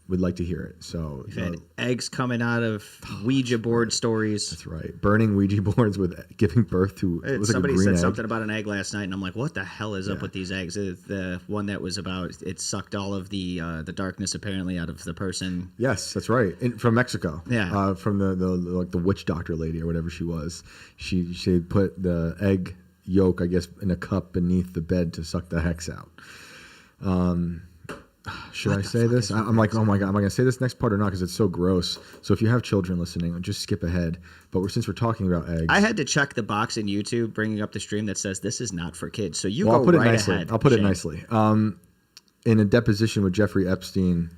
We'd like to hear it. So we've had eggs coming out of Ouija board stories. That's right. Burning Ouija boards with giving birth to. Somebody like said egg. something about an egg last night, and I'm like, "What the hell is up with these eggs?" The one that was about it sucked all of the darkness apparently out of the person. Yes, that's right. From Mexico. Yeah. From the witch doctor lady or whatever she was. She put the egg yolk, I guess, in a cup beneath the bed to suck the hex out. Should I say this? I'm like, oh my God, am I going to say this next part or not? Because it's so gross. So if you have children listening, just skip ahead. But since we're talking about eggs. I had to check the box in YouTube bringing up the stream that says this is not for kids. So you go I'll put right it nicely. ahead. I'll put Shane. it nicely. In a deposition with Jeffrey Epstein,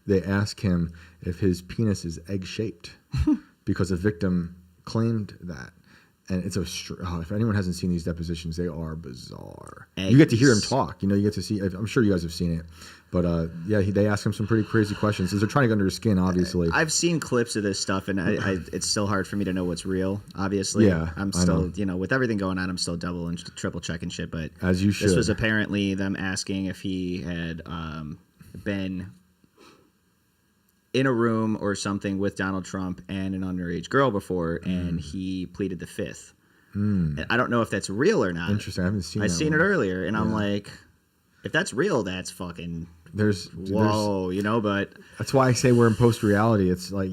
they ask him if his penis is egg-shaped because a victim claimed that. And it's if anyone hasn't seen these depositions, they are bizarre. You get to hear him talk. You know, you get to see. I'm sure you guys have seen it, but they ask him some pretty crazy questions. They're trying to get under his skin, obviously. I've seen clips of this stuff, and it's still hard for me to know what's real. Obviously, I'm still, with everything going on, I'm still double and triple checking shit. But as you should. This was apparently them asking if he had been in a room or something with Donald Trump and an underage girl before, and he pleaded the fifth. And I don't know if that's real or not. Interesting. I haven't seen that. I've seen it earlier, and I'm like, if that's real, that's fucking whoa, but that's why I say we're in post-reality. It's like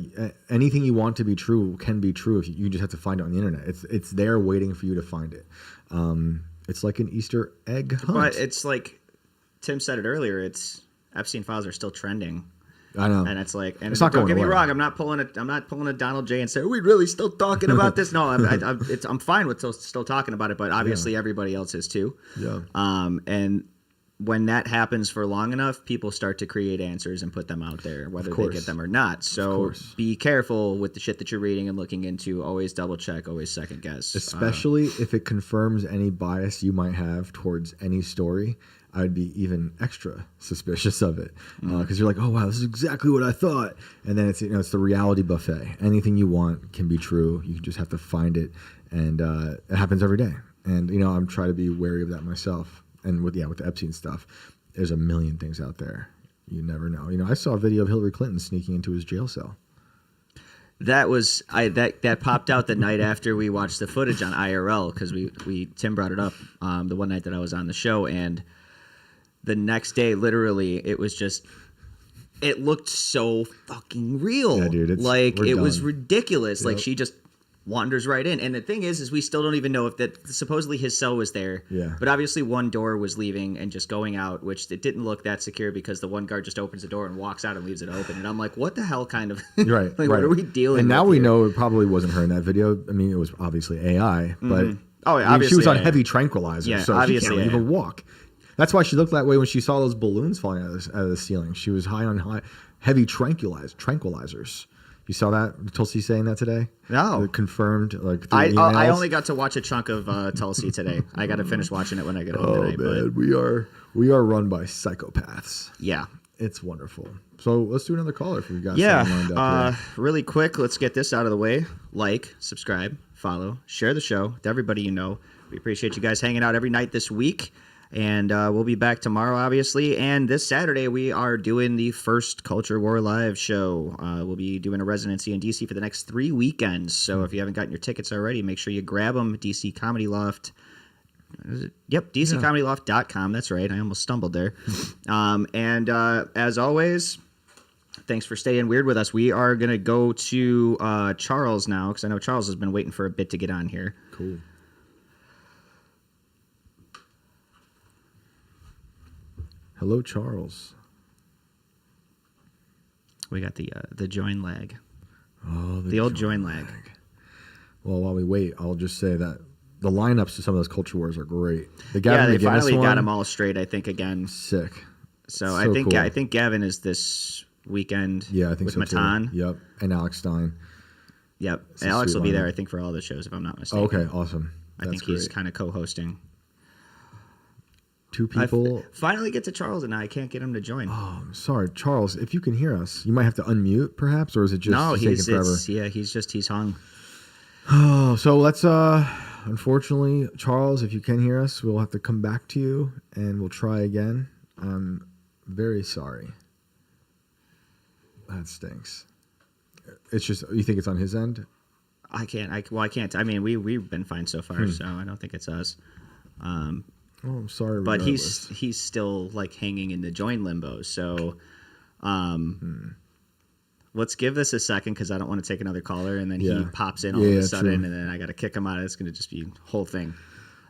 anything you want to be true can be true if you just have to find it on the internet. It's there waiting for you to find it. It's like an Easter egg hunt. But it's like Tim said it earlier, it's Epstein files are still trending. I know, and it's like, and it's not don't get me away. wrong. I'm not pulling a Donald J and say, "Are we really still talking about this?" No, I'm fine with still talking about it, but obviously everybody else is too. Yeah. And when that happens for long enough, people start to create answers and put them out there, whether they get them or not. So be careful with the shit that you're reading and looking into. Always double check. Always second guess. Especially if it confirms any bias you might have towards any story. I'd be even extra suspicious of it because you're like, oh wow, this is exactly what I thought, and then it's it's the reality buffet. Anything you want can be true. You just have to find it, and it happens every day. And I'm trying to be wary of that myself. And with the Epstein stuff, there's a million things out there. You never know. I saw a video of Hillary Clinton sneaking into his jail cell. That was that popped out the night after we watched the footage on IRL because Tim brought it up the one night that I was on the show, and the next day, literally, it looked so fucking real. Yeah, dude, it was done. Ridiculous. Yep. Like she just wanders right in, and the thing is we still don't even know if that supposedly his cell was there. Yeah. But obviously one door was leaving and just going out, which it didn't look that secure because the one guard just opens the door and walks out and leaves it open. And I'm like, what the hell kind of Right. like, what are we dealing? And now with we here? know it probably wasn't her in that video. I mean, it was obviously AI, but Oh, yeah, she obviously was on AI. heavy tranquilizers, Yeah, so she obviously can't AI. even walk. That's why she looked that way when she saw those balloons falling out of the ceiling. She was high on heavy tranquilizers. You saw that? Tulsi saying that today? No. Confirmed, like through I emails? only got to watch a chunk of Tulsi today. I got to finish watching it when I get home tonight. Man, But we are run by psychopaths. yeah. It's wonderful. So let's do another caller if we got Yeah. something lined up. Really quick, let's get this out of the way. Like, subscribe, follow, share the show with everybody you know. We appreciate you guys hanging out every night this week. And we'll be back tomorrow, obviously. And this Saturday, we are doing the first Culture War Live show. We'll be doing a residency in DC for the next 3 weekends. So if you haven't gotten your tickets already, make sure you grab them. DC Comedy Loft. Yep, DCComedyLoft.com. That's right. I almost stumbled there. And as always, thanks for staying weird with us. We are going to go to Charles now because I know Charles has been waiting for a bit to get on here. Cool. Hello, Charles. We got the join lag. Oh, The old join lag. Well, while we wait, I'll just say that the lineups to some of those culture wars are great. The Yeah, Gavin they McGinnis finally got one, them all straight, I think, again. sick. So I think cool. I think Gavin is this weekend. Yeah, I think with so Matan. too. Yep, and Alex Stein. Yep, It's a Alex sweet will be there, lineup. I think, for all the shows, if I'm not mistaken. Oh, okay, awesome. I That's think he's great. kind of co-hosting. Two people. Finally get to Charles and I can't get him to join. Oh, I'm sorry, Charles. If you can hear us, you might have to unmute, perhaps, or is it just No, taking he's forever? he's hung. Oh, so let's. Unfortunately, Charles, if you can hear us, we'll have to come back to you, and we'll try again. I'm very sorry. That stinks. It's just you think it's on his end. I can't. I can't. I mean, we've been fine so far, so I don't think it's us. Oh, I'm sorry. But regardless. he's still like hanging in the join limbo. So, let's give this a second because I don't want to take another caller, and then he Yeah. pops in all of Yeah, a sudden, true. and then I got to kick him out. It's going to just be a whole thing.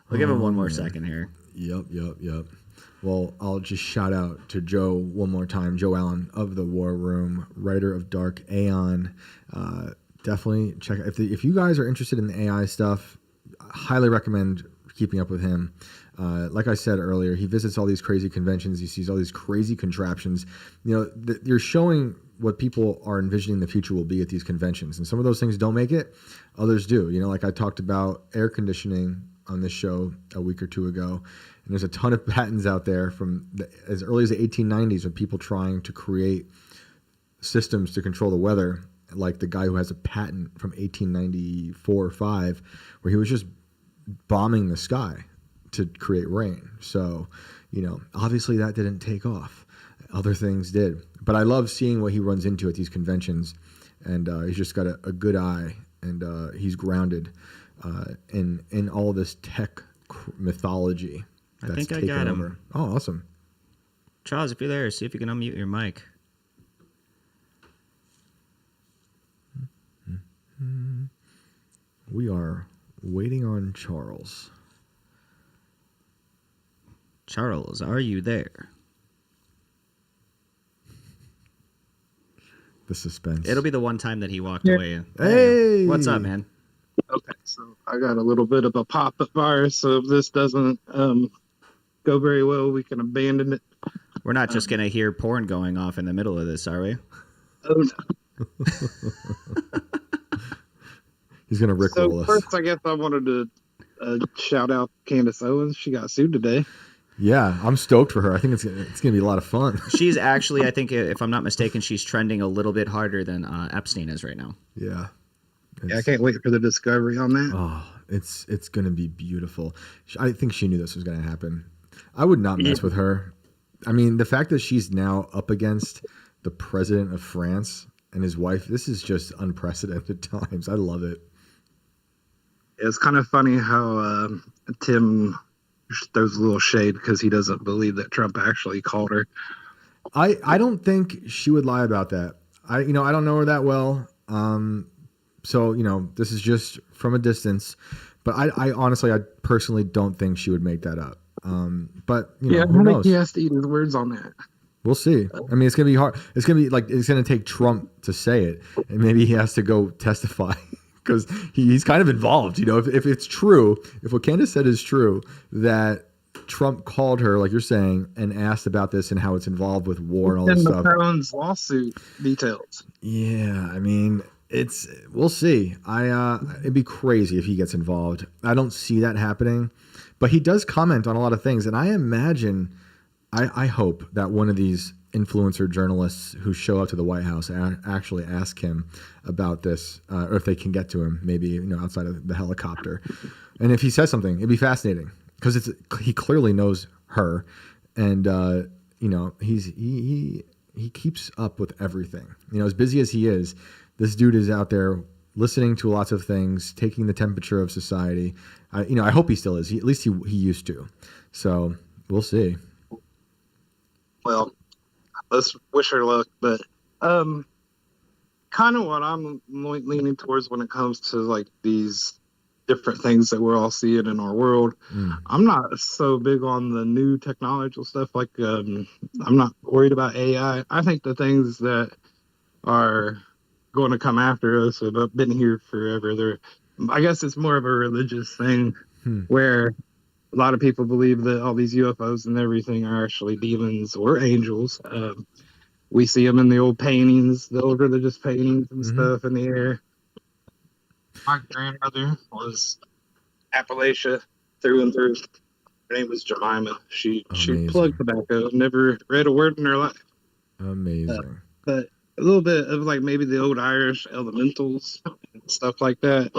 We'll give him one more second here. Yep. Well, I'll just shout out to Joe one more time. Joe Allen of the War Room, writer of Dark Aeon. Definitely check if you guys are interested in the AI stuff. I highly recommend keeping up with him. Like I said earlier, he visits all these crazy conventions. He sees all these crazy contraptions. You're showing what people are envisioning the future will be at these conventions. And some of those things don't make it. Others do. Like I talked about air conditioning on this show a week or two ago. And there's a ton of patents out there from as early as the 1890s of people trying to create systems to control the weather, like the guy who has a patent from 1894 or 5, where he was just bombing the sky to create rain. So, obviously that didn't take off. Other things did. But I love seeing what he runs into at these conventions. And he's just got a good eye, and he's grounded in all this tech mythology. I think I got him. Oh, awesome. Charles, if you're there, see if you can unmute your mic. We are waiting on Charles. Charles, are you there? The suspense. It'll be the one time that he walked away. Hey! What's up, man? Okay, so I got a little bit of a pop-up virus, so if this doesn't go very well, we can abandon it. We're not just going to hear porn going off in the middle of this, are we? Oh, no. He's going to rickroll us. First, I guess I wanted to shout out Candace Owens. She got sued today. Yeah, I'm stoked for her. I think it's going to be a lot of fun. She's actually, I think, if I'm not mistaken, she's trending a little bit harder than Epstein is right now. Yeah. Yeah, I can't wait for the discovery on that. Oh, it's going to be beautiful. I think she knew this was going to happen. I would not mess with her. I mean, the fact that she's now up against the president of France and his wife, this is just unprecedented times. I love it. It's kind of funny how Tim throws a little shade because he doesn't believe that Trump actually called her. I don't think she would lie about that. I don't know her that well. So, this is just from a distance, but I honestly, I personally don't think she would make that up. But I who knows? think he has to eat his words on that. We'll see. I mean, it's going to be hard. It's going to be it's going to take Trump to say it, and maybe he has to go testify because he's kind of involved. If it's true, if what Candace said is true, that Trump called her, like you're saying, and asked about this and how it's involved with war and all this stuff. Macron's lawsuit details. Yeah, I mean, we'll see. It'd be crazy if he gets involved. I don't see that happening, but he does comment on a lot of things, and I imagine, I hope that one of these influencer journalists who show up to the White House actually ask him about this, or if they can get to him, maybe outside of the helicopter, and if he says something, it'd be fascinating because he clearly knows her, and he keeps up with everything. As busy as he is, this dude is out there listening to lots of things, taking the temperature of society. I hope he still is. At least he used to. So we'll see. Well, let's wish her luck. But kind of what I'm leaning towards when it comes to like these different things that we're all seeing in our world. I'm not so big on the new technological stuff. Like I'm not worried about AI. I think the things that are going to come after us have been here forever. I guess it's more of a religious thing where a lot of people believe that all these UFOs and everything are actually demons or angels. We see them in the old paintings, the old religious paintings and stuff in the air. My grandmother was Appalachia through and through. Her name was Jemima. She plugged tobacco, never read a word in her life. Amazing. But a little bit of like maybe the old Irish elementals and stuff like that.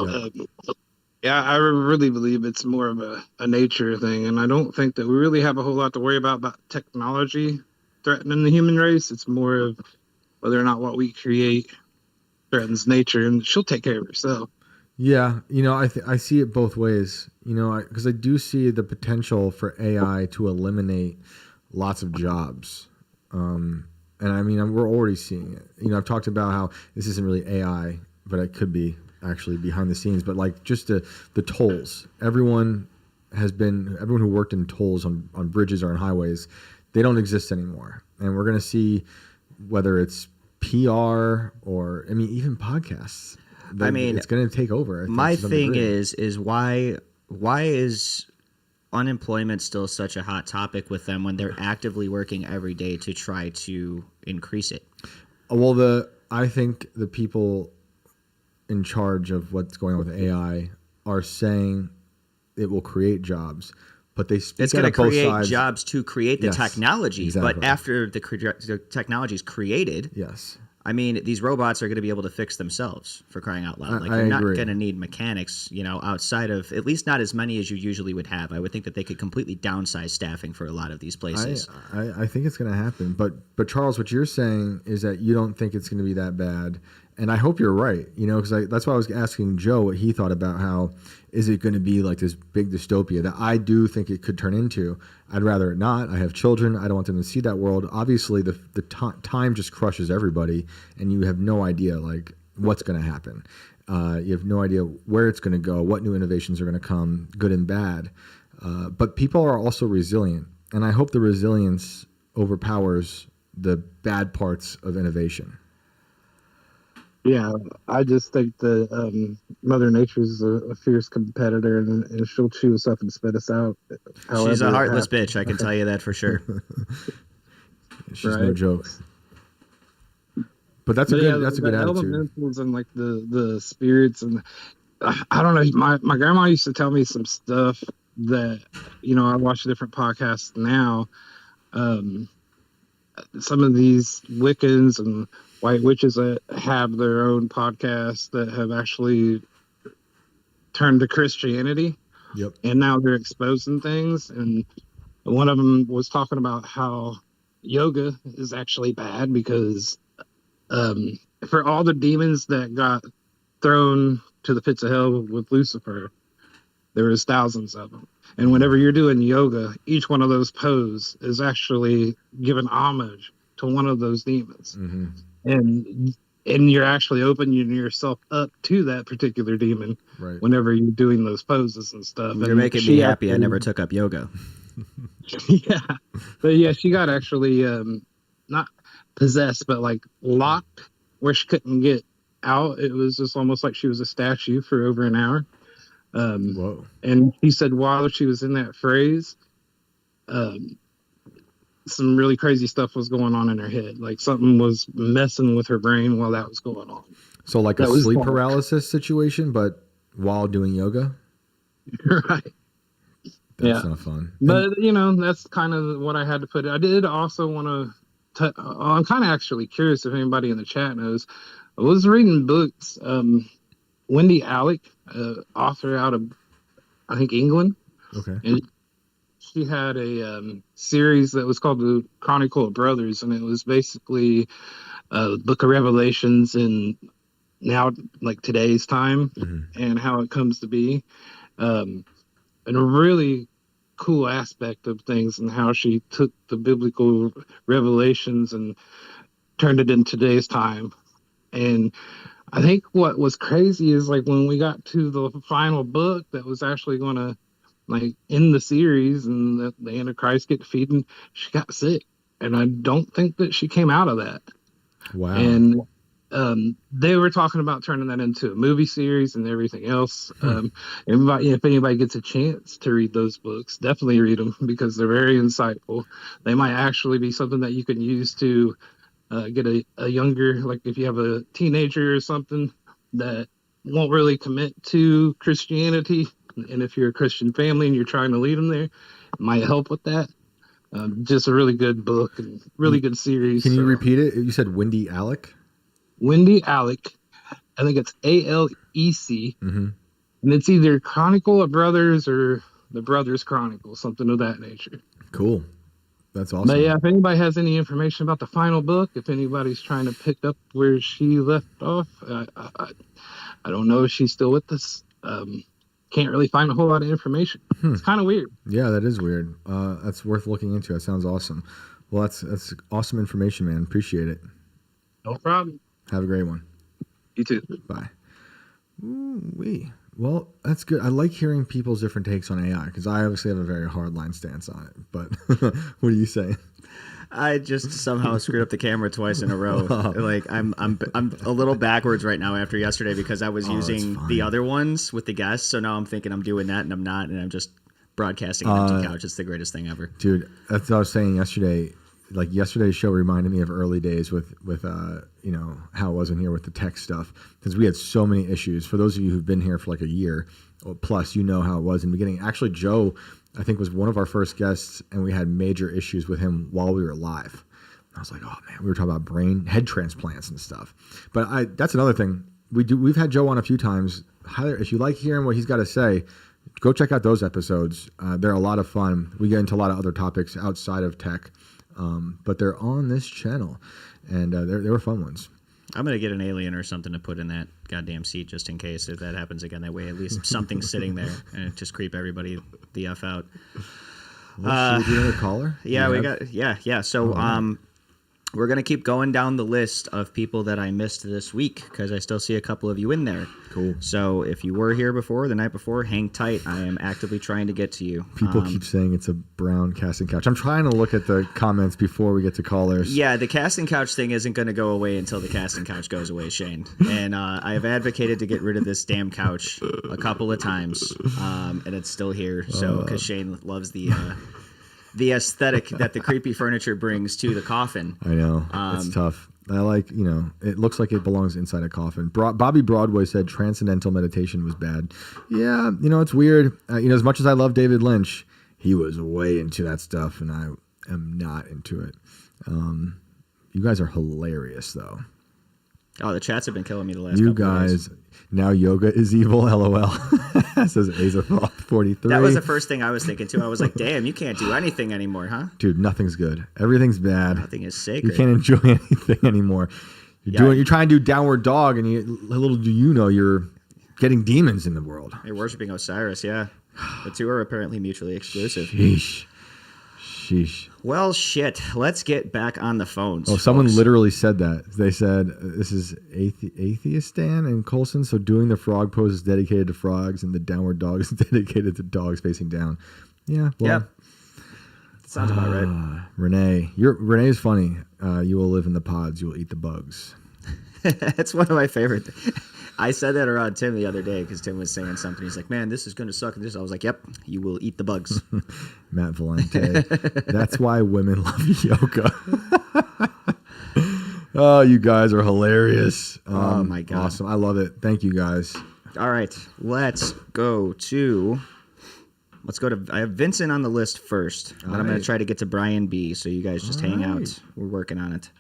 I really believe it's more of a nature thing, and I don't think that we really have a whole lot to worry about technology threatening the human race. It's more of whether or not what we create threatens nature, and she'll take care of herself. Yeah, I see it both ways, because I do see the potential for AI to eliminate lots of jobs. And I mean, we're already seeing it. I've talked about how this isn't really AI, but it could be actually behind the scenes. But like just the tolls, everyone who worked in tolls on bridges or on highways, they don't exist anymore. And we're going to see whether it's PR or, even podcasts. It's going to take over. My thing is why is unemployment still such a hot topic with them when they're actively working every day to try to increase it? Well, I think the people in charge of what's going on with AI are saying it will create jobs, but it's going to create jobs to create the technology. Exactly. But after the technology is created, yes. I mean, these robots are going to be able to fix themselves, for crying out loud. Like, you're not going to need mechanics, outside of, at least not as many as you usually would have. I would think that they could completely downsize staffing for a lot of these places. I think it's going to happen. But Charles, what you're saying is that you don't think it's going to be that bad. And I hope you're right, because that's why I was asking Joe what he thought about how is it going to be like this big dystopia that I do think it could turn into. I'd rather it not. I have children. I don't want them to see that world. Obviously, the time just crushes everybody, and you have no idea like what's going to happen. You have no idea where it's going to go, what new innovations are going to come, good and bad. But people are also resilient, and I hope the resilience overpowers the bad parts of innovation. Yeah, I just think that Mother Nature is a fierce competitor, and she'll chew us up and spit us out. She's a heartless bitch, I can tell you that for sure. She's no joke. But that's a good attitude. Elementals and like the spirits, and I don't know. My grandma used to tell me some stuff that I watch different podcasts now. Some of these Wiccans and white witches that have their own podcasts that have actually turned to Christianity. Yep. And now they're exposing things. And One of them was talking about how yoga is actually bad because for all the demons that got thrown to the pits of hell with Lucifer, there was thousands of them. And whenever you're doing yoga, each one of those poses is actually giving homage to one of those demons. Mm-hmm. And you're actually opening yourself up to that particular demon Right. whenever you're doing those poses and stuff. You're and making me happy. I never took up yoga. Yeah, but yeah, she got actually not possessed, but like locked where she couldn't get out. It was just almost like she was a statue for over an hour. Whoa. And he said while she was in that phrase, some really crazy stuff was going on in her head. Like something was messing with her brain while that was going on. So like That a was sleep fun. paralysis situation, but while doing yoga? Right. That's Yeah. not fun. But, you know, that's kind of what I had to put. I did also want to, I'm kind of actually curious if anybody in the chat knows. I was reading books. Wendy Alec, author out of, I think, England. Okay. And she had a series that was called The Chronicle of Brothers. And it was basically a book of Revelations in now, like today's time, and how it comes to be. And a really cool aspect of things and how she took the biblical revelations and turned it in today's time. And I think what was crazy is like when we got to the final book that was actually going to like end the series and the Antichrist get defeated, she got sick. And I don't think that she came out of that. Wow. And they were talking about turning that into a movie series and everything else. If anybody gets a chance to read those books, definitely read them because they're very insightful. They might actually be something that you can use to get a younger, like if you have a teenager or something that won't really commit to Christianity, and if you're a Christian family and you're trying to lead them there, it might help with that. Just a really good book and really good series. Can you repeat it? You said Wendy Alec? Wendy Alec, I think it's ALEC, and it's either Chronicle of Brothers or the Brothers Chronicle, something of that nature. Cool. That's awesome. But yeah, if anybody has any information about the final book, if anybody's trying to pick up where she left off, I don't know if she's still with us. Can't really find a whole lot of information. It's kind of weird. Yeah, that is weird. That's worth looking into. That sounds awesome. Well, that's awesome information, man. Appreciate it. No problem. Have a great one. You too. Bye. Ooh-wee. Well, that's good. I like hearing people's different takes on AI because I obviously have a very hard line stance on it. But what are you saying? I just somehow screwed up the camera twice in a row. Like I'm a little backwards right now after yesterday because I was using the other ones with the guests. So now I'm thinking I'm doing that and I'm not, and I'm just broadcasting an empty couch. It's the greatest thing ever. Dude, that's what I was saying yesterday. Like yesterday's show reminded me of early days with you know how it was in here with the tech stuff because we had so many issues. For those of you who've been here for like a year or plus, you know how it was in the beginning. Actually, Joe, I think, was one of our first guests, and we had major issues with him while we were live. I was like, oh man, we were talking about head transplants and stuff. But that's another thing we've had Joe on a few times. If you like hearing what he's got to say, go check out those episodes. They're a lot of fun. We get into a lot of other topics outside of tech. But they're on this channel, and they were fun ones. I'm going to get an alien or something to put in that goddamn seat just in case if that happens again. That way at least something's sitting there and just creep everybody the F out. Should we do another caller? Yeah. So we're going to keep going down the list of people that I missed this week because I still see a couple of you in there. Cool. So if you were here before, the night before, hang tight. I am actively trying to get to you. People keep saying it's a brown casting couch. I'm trying to look at the comments before we get to callers. Yeah, the casting couch thing isn't going to go away until the casting couch goes away, Shane. And I have advocated to get rid of this damn couch a couple of times, and it's still here. So because Shane loves the aesthetic that the creepy furniture brings to the coffin. I know. It's tough. I like, it looks like it belongs inside a coffin. Bobby Broadway said transcendental meditation was bad. Yeah, it's weird. As much as I love David Lynch, he was way into that stuff, and I am not into it. You guys are hilarious, though. Oh, the chats have been killing me the last You couple of guys, days. Now yoga is evil, LOL. Says Azaroth 43. That was the first thing I was thinking too. I was like, damn, you can't do anything anymore, huh? Dude, nothing's good. Everything's bad. Nothing is sacred. You can't enjoy anything anymore. You're trying to do downward dog, and little do you know you're getting demons in the world. You're worshiping Osiris, yeah. The two are apparently mutually exclusive. Sheesh. Well, shit. Let's get back on the phones. Oh, someone literally said that. They said, this is Atheist Dan and Colson, so doing the frog pose is dedicated to frogs, and the downward dog is dedicated to dogs facing down. Yeah, well. Yeah. Sounds about right. Renee is funny. You will live in the pods. You will eat the bugs. That's one of my favorite things. I said that around Tim the other day because Tim was saying something. He's like, man, this is going to suck. And this, I was like, yep, you will eat the bugs. Matt Valente. That's why women love yoga. Oh, you guys are hilarious. Oh, my God. Awesome. I love it. Thank you, guys. All right. Let's go to... I have Vincent on the list first. Then I'm going to try to get to Brian B. So you guys just hang out. We're working on it.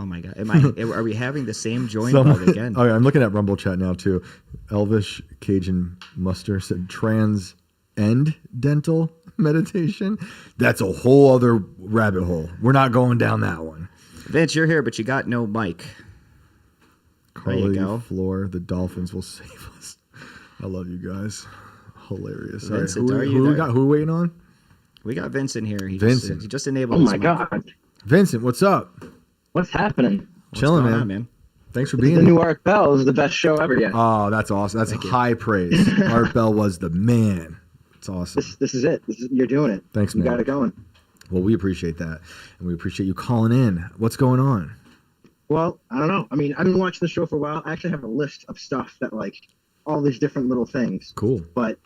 Oh my God! Are we having the same join bug again? Oh, yeah, I'm looking at Rumble chat now too. Elvish Cajun Muster said transcendental meditation. That's a whole other rabbit hole. We're not going down that one. Vince, you're here, but you got no mic. Carly there you go. Floor, the Dolphins will save us. I love you guys. Hilarious. Vincent, right, who we got? Who are we waiting on? We got Vincent here. He just Oh enabled. my God, Vincent, what's up? what's happening? Chilling, going man. on, man. Thanks for The being here. new Art Bell is the best show ever yet. Oh, that's awesome. That's high praise. Art Bell was the man. It's awesome. This is it. You're doing it. Thanks, you man. got it going. Well, we appreciate that. And we appreciate you calling in. What's going on? Well, I don't know. I mean, I've been watching the show for a while. I actually have a list of stuff that, like, all these different little things. Cool. But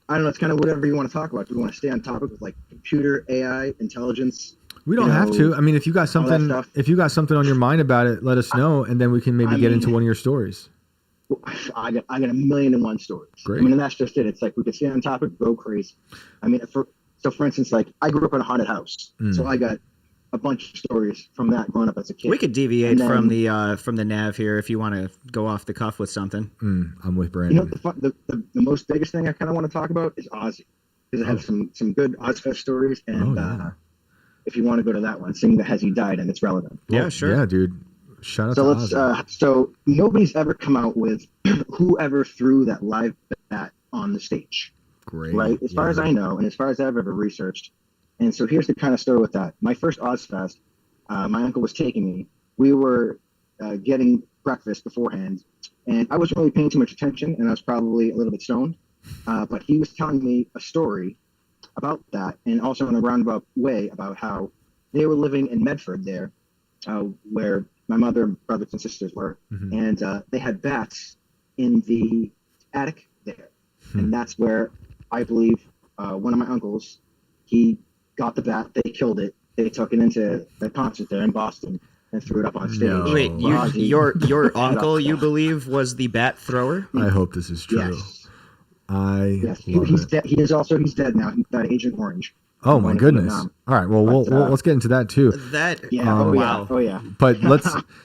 I don't know. It's kind of whatever you want to talk about. Do we want to stay on topic with, like, computer, AI, intelligence? We don't have to. I mean, if you got something on your mind about it, let us know, and then we can maybe get into one of your stories. I got 1,000,001 stories. Great. I mean, and that's just it. It's like we could stay on topic, go crazy. I mean, for instance, like I grew up in a haunted house, so I got a bunch of stories from that growing up as a kid. We could deviate from the nav here if you want to go off the cuff with something. I'm with Brandon. You know, the most biggest thing I kind of want to talk about is Ozzy, because it has some good Ozfest stories, and if you want to go to that one, seeing that Has He Died, and it's relevant. Yeah, sure. Yeah, dude. Shout out So to let's. Ozzy. So nobody's ever come out with whoever threw that live bat on the stage. Great. Right, as far as I know, and as far as I've ever researched. And so here's the kind of story with that. My first Ozfest, my uncle was taking me. We were getting breakfast beforehand, and I wasn't really paying too much attention, and I was probably a little bit stoned. But he was telling me a story about that, and also in a roundabout way about how they were living in Medford there, where my mother, brothers, and sisters were, and they had bats in the attic there. And that's where I believe one of my uncles, he got the bat, they killed it, they took it into the concert there in Boston and threw it up on stage. No. Wait, your uncle, you believe, was the bat thrower? I hope this is true. Yes. He's dead. He's dead now. He died Agent Orange. Oh my goodness! All right, well, let's get into that too. Wow. Oh yeah. But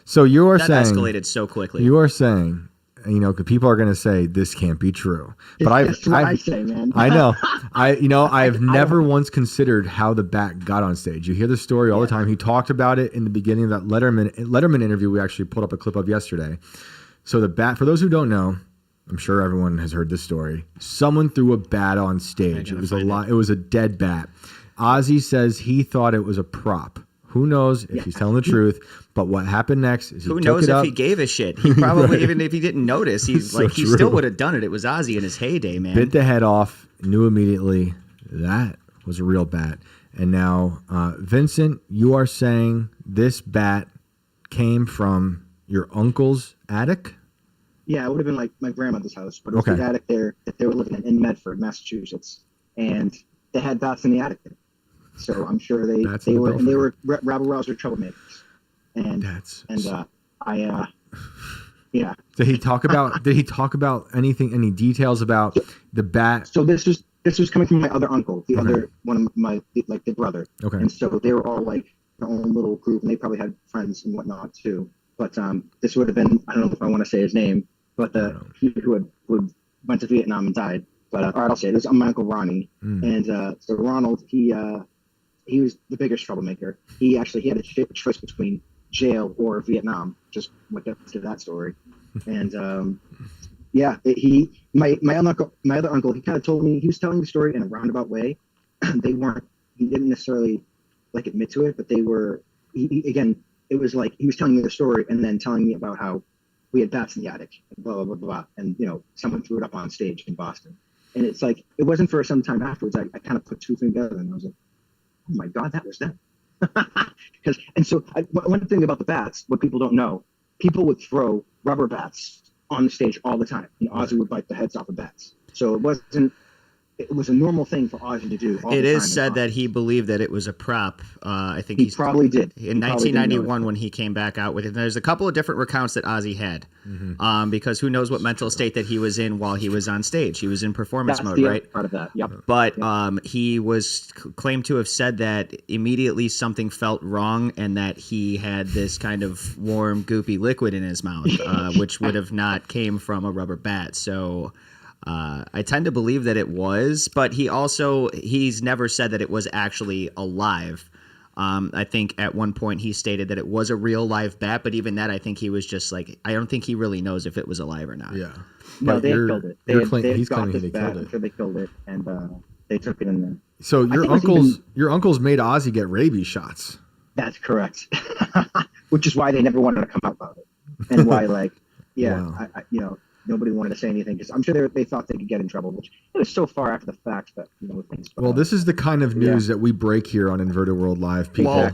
So you are that saying escalated so quickly. You are saying, because people are going to say this can't be true. But That's what I say, man. I know. I've never once considered how the bat got on stage. You hear the story all the time. He talked about it in the beginning of that Letterman interview we actually pulled up a clip of yesterday. So the bat, for those who don't know, I'm sure everyone has heard this story. Someone threw a bat on stage. It was It was a dead bat. Ozzy says he thought it was a prop. Who knows if he's telling the truth? But what happened next is who knows if he gave a shit? He probably even if he didn't notice, he still would have done it. It was Ozzy in his heyday, man. Bit the head off, knew immediately that was a real bat. And now, Vincent, you are saying this bat came from your uncle's attic? Yeah, it would have been like my grandmother's house, but it was the attic there that they were living in Medford, Massachusetts, and they had bats in the attic. So I'm sure they were rabble rouser troublemakers. Yeah. Did he talk about any details about the bat? So this was coming from my other uncle, the other one of my the brother. Okay. And so they were all like own little group, and they probably had friends and whatnot too. But this would have been, I don't know if I want to say his name, but he who went to Vietnam and died. But all right, I'll say it. It was my Uncle Ronnie. And so Ronald, he was the biggest troublemaker. He had a choice between jail or Vietnam. Just went to that story. And my other uncle, he kind of told me, he was telling the story in a roundabout way. He didn't necessarily like admit to it, but they were, again, it was like he was telling me the story and then telling me about how we had bats in the attic and blah, blah, blah, blah. And, someone threw it up on stage in Boston. And it's like, it wasn't for some time afterwards. I kind of put two things together and I was like, oh my God, that was them. One thing about the bats, what people don't know, people would throw rubber bats on the stage all the time. And Ozzy would bite the heads off of bats. So it was a normal thing for Ozzy to do. It is said that he believed that it was a prop. I think he probably did. In 1991 when he came back out with it. There's a couple of different recounts that Ozzy had, because who knows what mental state that he was in while he was on stage. He was in performance mode, right? Part of that. Yep. But he was claimed to have said that immediately something felt wrong and that he had this kind of warm, goopy liquid in his mouth, which would have not came from a rubber bat. So I tend to believe that it was, but he's never said that it was actually alive. I think at one point he stated that it was a real live bat, but even that, I think he was just like, I don't think he really knows if it was alive or not. Yeah. No, they killed it. He's claiming they killed it. I'm sure they killed it, and they took it in there. So your uncles made Ozzy get rabies shots. That's correct. Which is why they never wanted to come out about it, and why, Wow. Nobody wanted to say anything because I'm sure they thought they could get in trouble, which it was so far after the fact that things. Well, this is the kind of news that we break here on Inverted World Live, people. Well,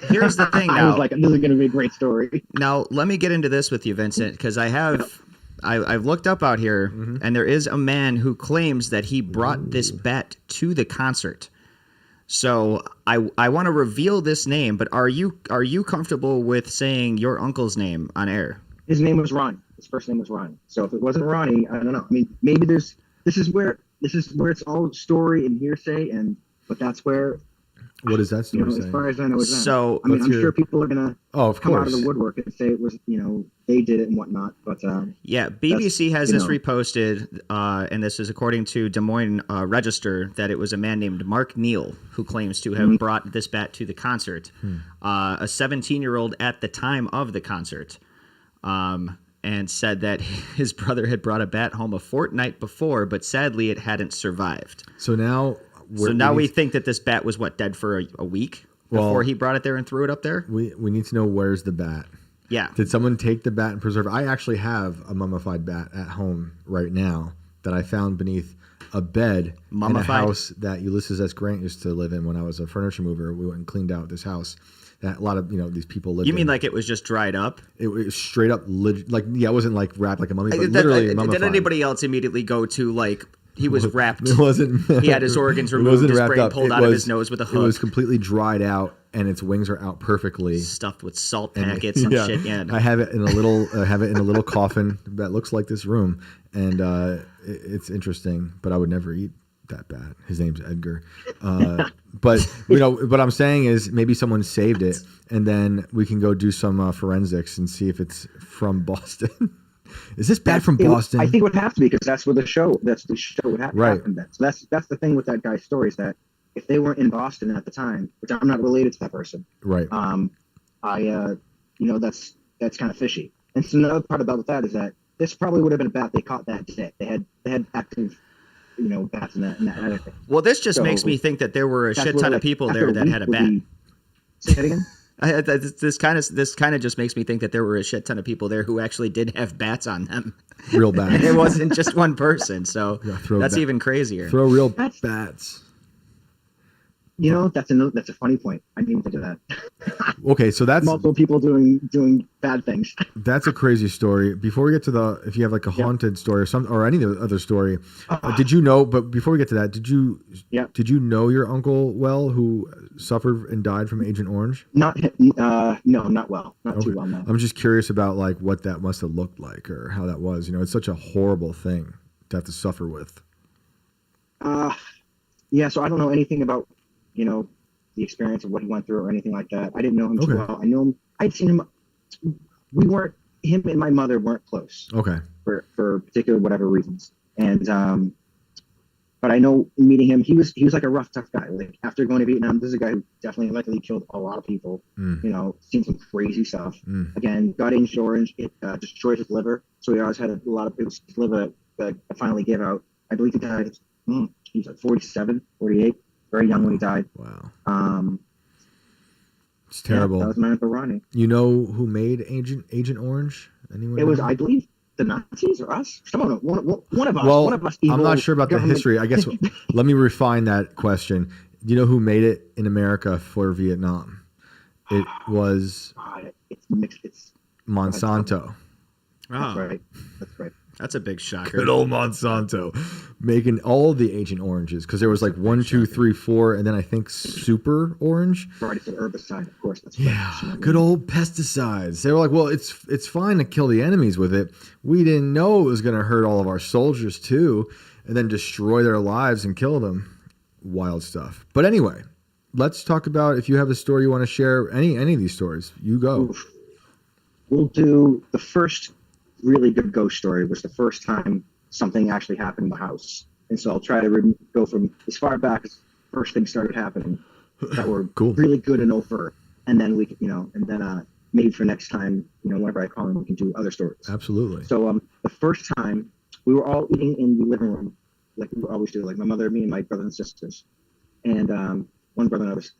here's the thing. Now, I was like, this is going to be a great story. Now, let me get into this with you, Vincent, because I've looked up out here, and there is a man who claims that he brought this bat to the concert. So I want to reveal this name, but are you comfortable with saying your uncle's name on air? His name was Ron. His first name was Ronnie. So if it wasn't Ronnie, I don't know. I mean, maybe this is where it's all story and hearsay, but that's where. What is that story saying? As far as I know, it's so. I mean, I'm sure people are gonna come out of the woodwork and say it was, they did it and whatnot. But yeah, BBC has this reposted, and this is according to Des Moines Register, that it was a man named Mark Neal who claims to have brought this bat to the concert. A 17-year-old at the time of the concert. And said that his brother had brought a bat home a fortnight before, but sadly it hadn't survived. So now we think that this bat was dead for a week before he brought it there and threw it up there? We need to know where's the bat. Yeah. Did someone take the bat and preserve it? I actually have a mummified bat at home right now that I found beneath a bed in a house that Ulysses S. Grant used to live in when I was a furniture mover. We went and cleaned out this house that a lot of these people lived in. You mean like it was just dried up? It was straight up, it wasn't like wrapped like a mummy, but literally mummified. Did anybody else immediately go to like he was wrapped? It wasn't. He had his organs removed, his brain pulled out of his nose with a hook. It was completely dried out, and its wings are out perfectly, stuffed with salt packets and shit. Yeah, I have it in a little coffin that looks like this room, and it's interesting. But I would never eat that bat. His name's Edgar. But what I'm saying is maybe someone saved it, and then we can go do some forensics and see if it's from Boston. Is this bat from Boston? I think it would have to be because that's where the show would have to happen then. So that's the thing with that guy's story is that if they weren't in Boston at the time, which I'm not related to that person, right? That's kind of fishy. And so another part about that is that this probably would have been a bat they caught that day. They had active bats in that attic. Well, this just makes me think that there were a shit ton of people there that had a bat. Say that again? This kind of just makes me think that there were a shit ton of people there who actually did have bats on them. Real bats. It wasn't just one person, so that's even crazier. Throw real bats. That's a funny point. I didn't even think of that. Okay, so that's multiple people doing bad things. That's a crazy story. Before we get to if you have like a haunted story or any other story, did you know? But before we get to that, did you know your uncle well, who suffered and died from Agent Orange? No, not well, not too well. No. I'm just curious about like what that must have looked like or how that was. It's such a horrible thing to have to suffer with. Yeah. So I don't know anything about the experience of what he went through or anything like that. I didn't know him too Okay. well. I know him. I'd seen him. Him and my mother weren't close Okay. for particular whatever reasons. And but I know meeting him, he was like a rough, tough guy. Like after going to Vietnam, this is a guy who definitely likely killed a lot of people. You know, seen some crazy stuff. Again, got Agent Orange. It destroyed his liver, so he always had a lot of his liver that finally gave out. I believe he died. He was like 47, 48, very young when he died. Wow. It's terrible. Yeah, that was my Uncle Ronnie. You know who made Agent Orange? Anyone? It was, know? I believe, the Nazis or us. Someone, one of us. Well, one of us. I'm not sure about the history. I guess let me refine that question. Do you know who made it in America for Vietnam? It was it's mixed. It's Monsanto. That's right. That's right. That's a big shocker. Good old Monsanto making all the Agent Oranges, because there was like 1, 2, 3, 4, and then I think Super Orange. Right, it's an herbicide, of course. That's Yeah, right. good old pesticides. They were like, well, it's fine to kill the enemies with it. We didn't know it was going to hurt all of our soldiers too, and then destroy their lives and kill them. Wild stuff. But anyway, let's talk about, if you have a story you want to share, any of these stories, you go. Oof. We'll do the first really good ghost story. Was the first time something actually happened in the house, and so I'll try to go from as far back as first things started happening that were Cool. really good and overt, and then we, maybe for next time, whenever I call in, we can do other stories. Absolutely. So the first time we were all eating in the living room, like we always do, like my mother, me, and my brother and sisters, and one brother and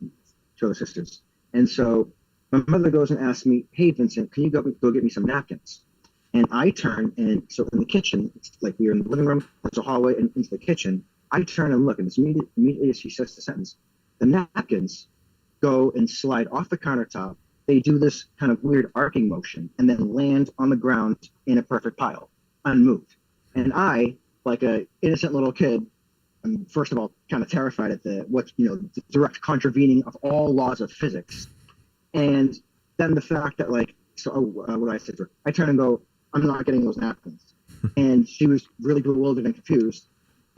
two other sisters, and so my mother goes and asks me, "Hey, Vincent, can you go get me some napkins?" And I turn, and so in the kitchen, it's like we were in the living room, there's a hallway and into the kitchen. I turn and look, and it's immediately as she says the sentence, the napkins go and slide off the countertop. They do this kind of weird arcing motion and then land on the ground in a perfect pile, unmoved. And I, like a innocent little kid, I'm first of all kind of terrified at the direct contravening of all laws of physics. And then the fact that what did I say to her? I turn and go, I'm not getting those napkins. And she was really bewildered and confused.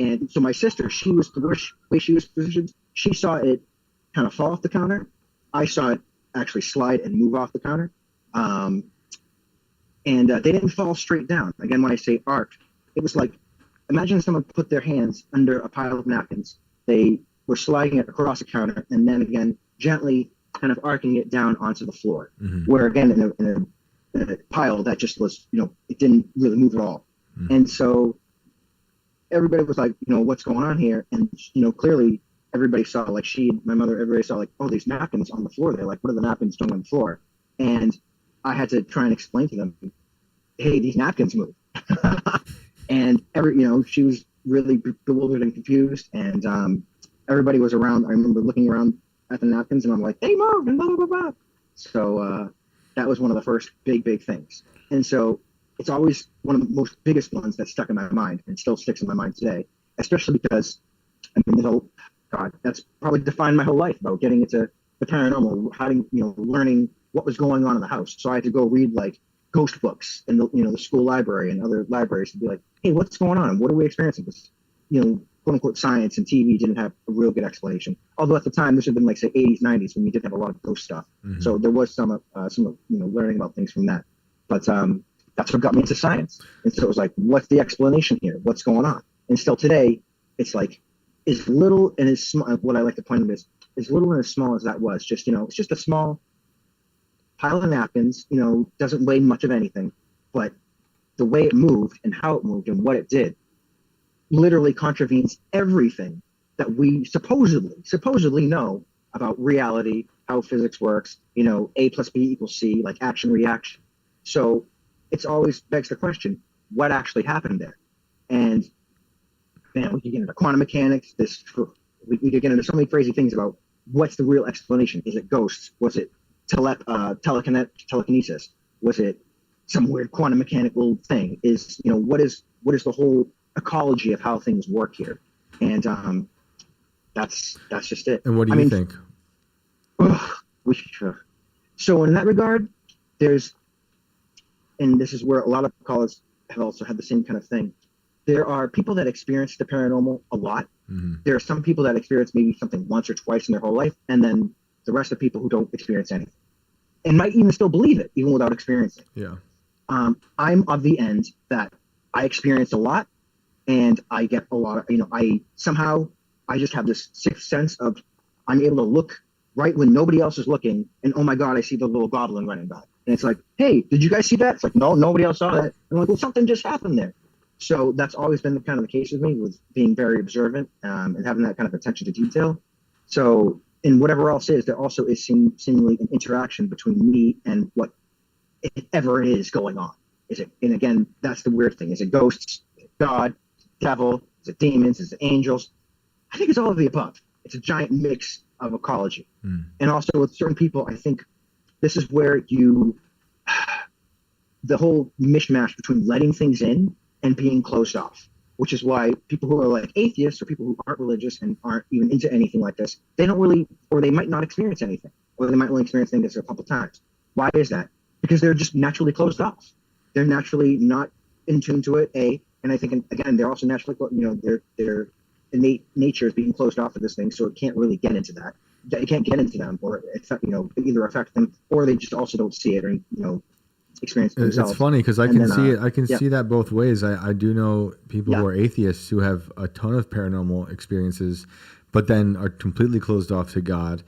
And so my sister, the way she was positioned, she saw it kind of fall off the counter. I saw it actually slide and move off the counter. And they didn't fall straight down. Again, when I say arc, it was like, imagine someone put their hands under a pile of napkins. They were sliding it across the counter and then again, gently kind of arcing it down onto the floor. Where again, in a pile that just was, it didn't really move at all. And so everybody was like, what's going on here? And, clearly everybody saw, like my mother, everybody saw like, oh, these napkins on the floor. They're like, what are the napkins doing on the floor? And I had to try and explain to them, hey, these napkins move. And she was really bewildered and confused. And everybody was around. I remember looking around at the napkins and I'm like, they moved and blah, blah, blah, blah. So that was one of the first big things. And so it's always one of the most biggest ones that stuck in my mind and still sticks in my mind today, especially because, that's probably defined my whole life about getting into the paranormal, learning what was going on in the house. So I had to go read like ghost books in the school library and other libraries to be like, hey, what's going on? What are we experiencing? Because, quote unquote science and TV didn't have a real good explanation. Although at the time, this had been like say 80s, 90s when we did have a lot of ghost stuff. So there was some learning about things from that. But that's what got me into science. And so it was like, what's the explanation here? What's going on? And still today, it's like as little and as small. What I like to point out is as little and as small as that was. Just it's just a small pile of napkins. Doesn't weigh much of anything, but the way it moved and how it moved and what it did literally contravenes everything that we supposedly know about reality, how physics works, A plus B equals C, like action reaction. So it's always begs the question, what actually happened there? And man, we could get into quantum mechanics, we could get into so many crazy things about what's the real explanation. Is it ghosts? Was it telekinesis? Was it some weird quantum mechanical thing? What is the whole ecology of how things work here? And that's just it. And what do you think? So in that regard, and this is where a lot of callers have also had the same kind of thing. There are people that experience the paranormal a lot, There are some people that experience maybe something once or twice in their whole life, and then the rest of people who don't experience anything and might even still believe it even without experiencing. Yeah. I'm of the end that I experience a lot, and I get a lot of, I just have this sixth sense of I'm able to look right when nobody else is looking, and oh my God, I see the little goblin running by. And it's like, hey, did you guys see that? It's like, no, nobody else saw that. And I'm like, well, something just happened there. So that's always been the case with me, with being very observant and having that kind of attention to detail. So in whatever else is, there also is seemingly an interaction between me and what ever it is going on. And again, that's the weird thing. Is it ghosts? Is it God? Devil? Is it demons? Is it angels? I think it's all of the above. It's a giant mix of ecology. And also with certain people, I think this is where the whole mishmash between letting things in and being closed off, which is why people who are like atheists or people who aren't religious and aren't even into anything like this, they don't really, or they might not experience anything, or they might only experience things a couple times. Why is that? Because they're just naturally closed off. They're naturally not in tune to it, and I think, again, they're also naturally, their innate nature is being closed off of this thing, so it can't really get into that. It can't get into them, or either affect them, or they just also don't see it, or experience it themselves. It's funny because I can see it. I can see that both ways. I do know people who are atheists who have a ton of paranormal experiences, but then are completely closed off to God.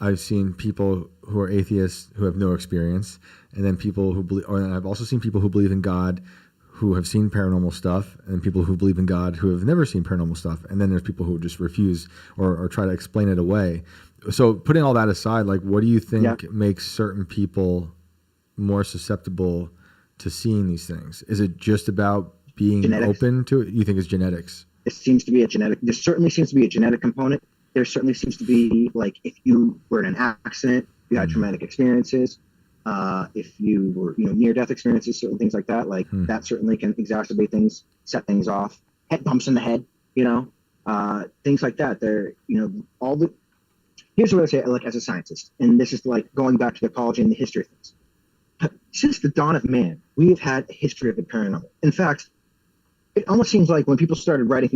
I've seen people who are atheists who have no experience, and then people who believe. Or I've also seen people who believe in God who have seen paranormal stuff, and people who believe in God who have never seen paranormal stuff. And then there's people who just refuse or try to explain it away. So putting all that aside, like, what do you think makes certain people more susceptible to seeing these things? Is it just about being open to it? You think it's genetics? It seems to be a genetic. There certainly seems to be a genetic component. There certainly seems to be, like, if you were in an accident, you had traumatic experiences, if you were, near-death experiences, certain things like that, like that certainly can exacerbate things, set things off. Head bumps in the head, things like that. They're, all the. Here's what I say, like, as a scientist, and this is like going back to the ecology and the history of things. Since the dawn of man, we have had a history of the paranormal. In fact, it almost seems like when people started writing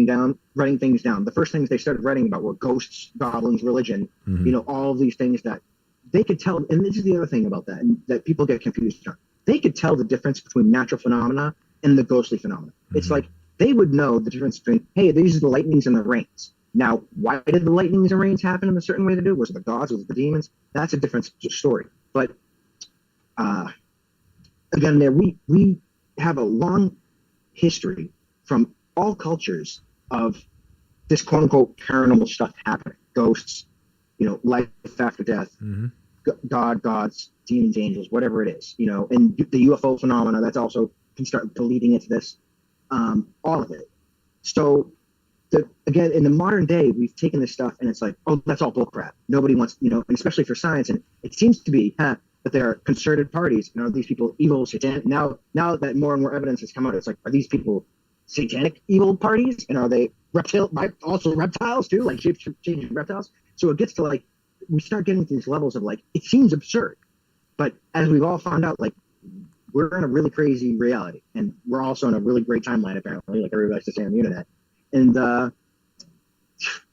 things down, the first things they started writing about were ghosts, goblins, religion, all of these things that they could tell. And this is the other thing about that, and that people get confused on. They could tell the difference between natural phenomena and the ghostly phenomena. It's like they would know the difference between, hey, these are the lightnings and the rains. Now, why did the lightnings and rains happen in a certain way to do? Was it the gods? Was it the demons? That's a different story. But again, we have a long history from all cultures of this quote unquote paranormal stuff happening. Ghosts, life after death, gods, demons, angels, whatever it is, and the UFO phenomena, that's also can start bleeding into this, all of it. So again, in the modern day, we've taken this stuff and it's like, oh, that's all bullcrap. Nobody wants, and especially for science, and it seems to be, that there are concerted parties, and are these people evil, satanic? Now that more and more evidence has come out, it's like, are these people satanic evil parties? And are they also reptiles too, like shape-changing reptiles? So it gets to, like, we start getting to these levels of, like, it seems absurd, but as we've all found out, like, we're in a really crazy reality, and we're also in a really great timeline, apparently, like everybody likes to say on the internet. And